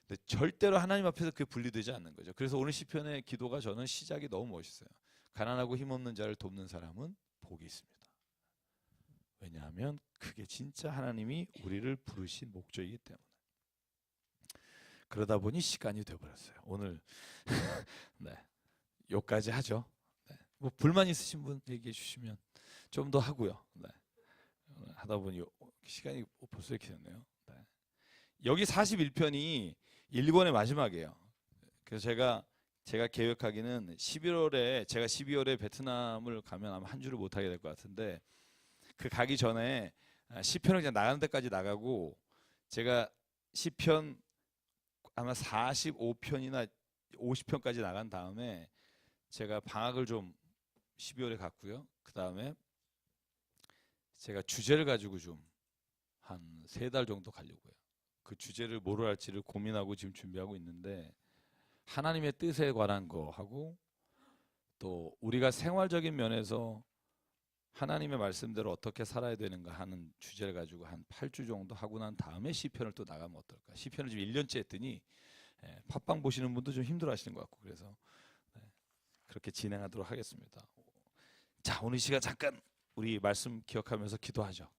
근데 절대로 하나님 앞에서 그게 분리되지 않는 거죠. 그래서 오늘 시편의 기도가 저는 시작이 너무 멋있어요. 가난하고 힘없는 자를 돕는 사람은 복이 있습니다. 왜냐하면 그게 진짜 하나님이 우리를 부르신 목적이기 때문에. 그러다 보니 시간이 되어버렸어요. 오늘 네, 여기까지 하죠. 네. 뭐 불만 있으신 분 얘기해 주시면 좀 더 하고요. 네. 하다 보니 시간이 벌써 이렇게 됐네요. 네. 여기 41편이 1권의 마지막이에요. 그래서 제가 계획하기는 11월에 제가 12월에 베트남을 가면 아마 한 주를 못 하게 될 것 같은데 그 가기 전에 시편을 그냥 나가는 데까지 나가고 제가 시편 아마 45편이나 50편까지 나간 다음에 제가 방학을 좀 12월에 갔고요. 그 다음에 제가 주제를 가지고 좀 한 3달 정도 가려고요. 그 주제를 뭐로 할지를 고민하고 지금 준비하고 있는데 하나님의 뜻에 관한 거하고 또 우리가 생활적인 면에서 하나님의 말씀대로 어떻게 살아야 되는가 하는 주제를 가지고 한 8주 정도 하고 난 다음에 시편을 또 나가면 어떨까. 시편을 지금 1년째 했더니 팟빵 보시는 분도 좀 힘들어 하시는 것 같고 그래서 그렇게 진행하도록 하겠습니다. 자, 오늘 시간 잠깐 우리 말씀 기억하면서 기도하죠.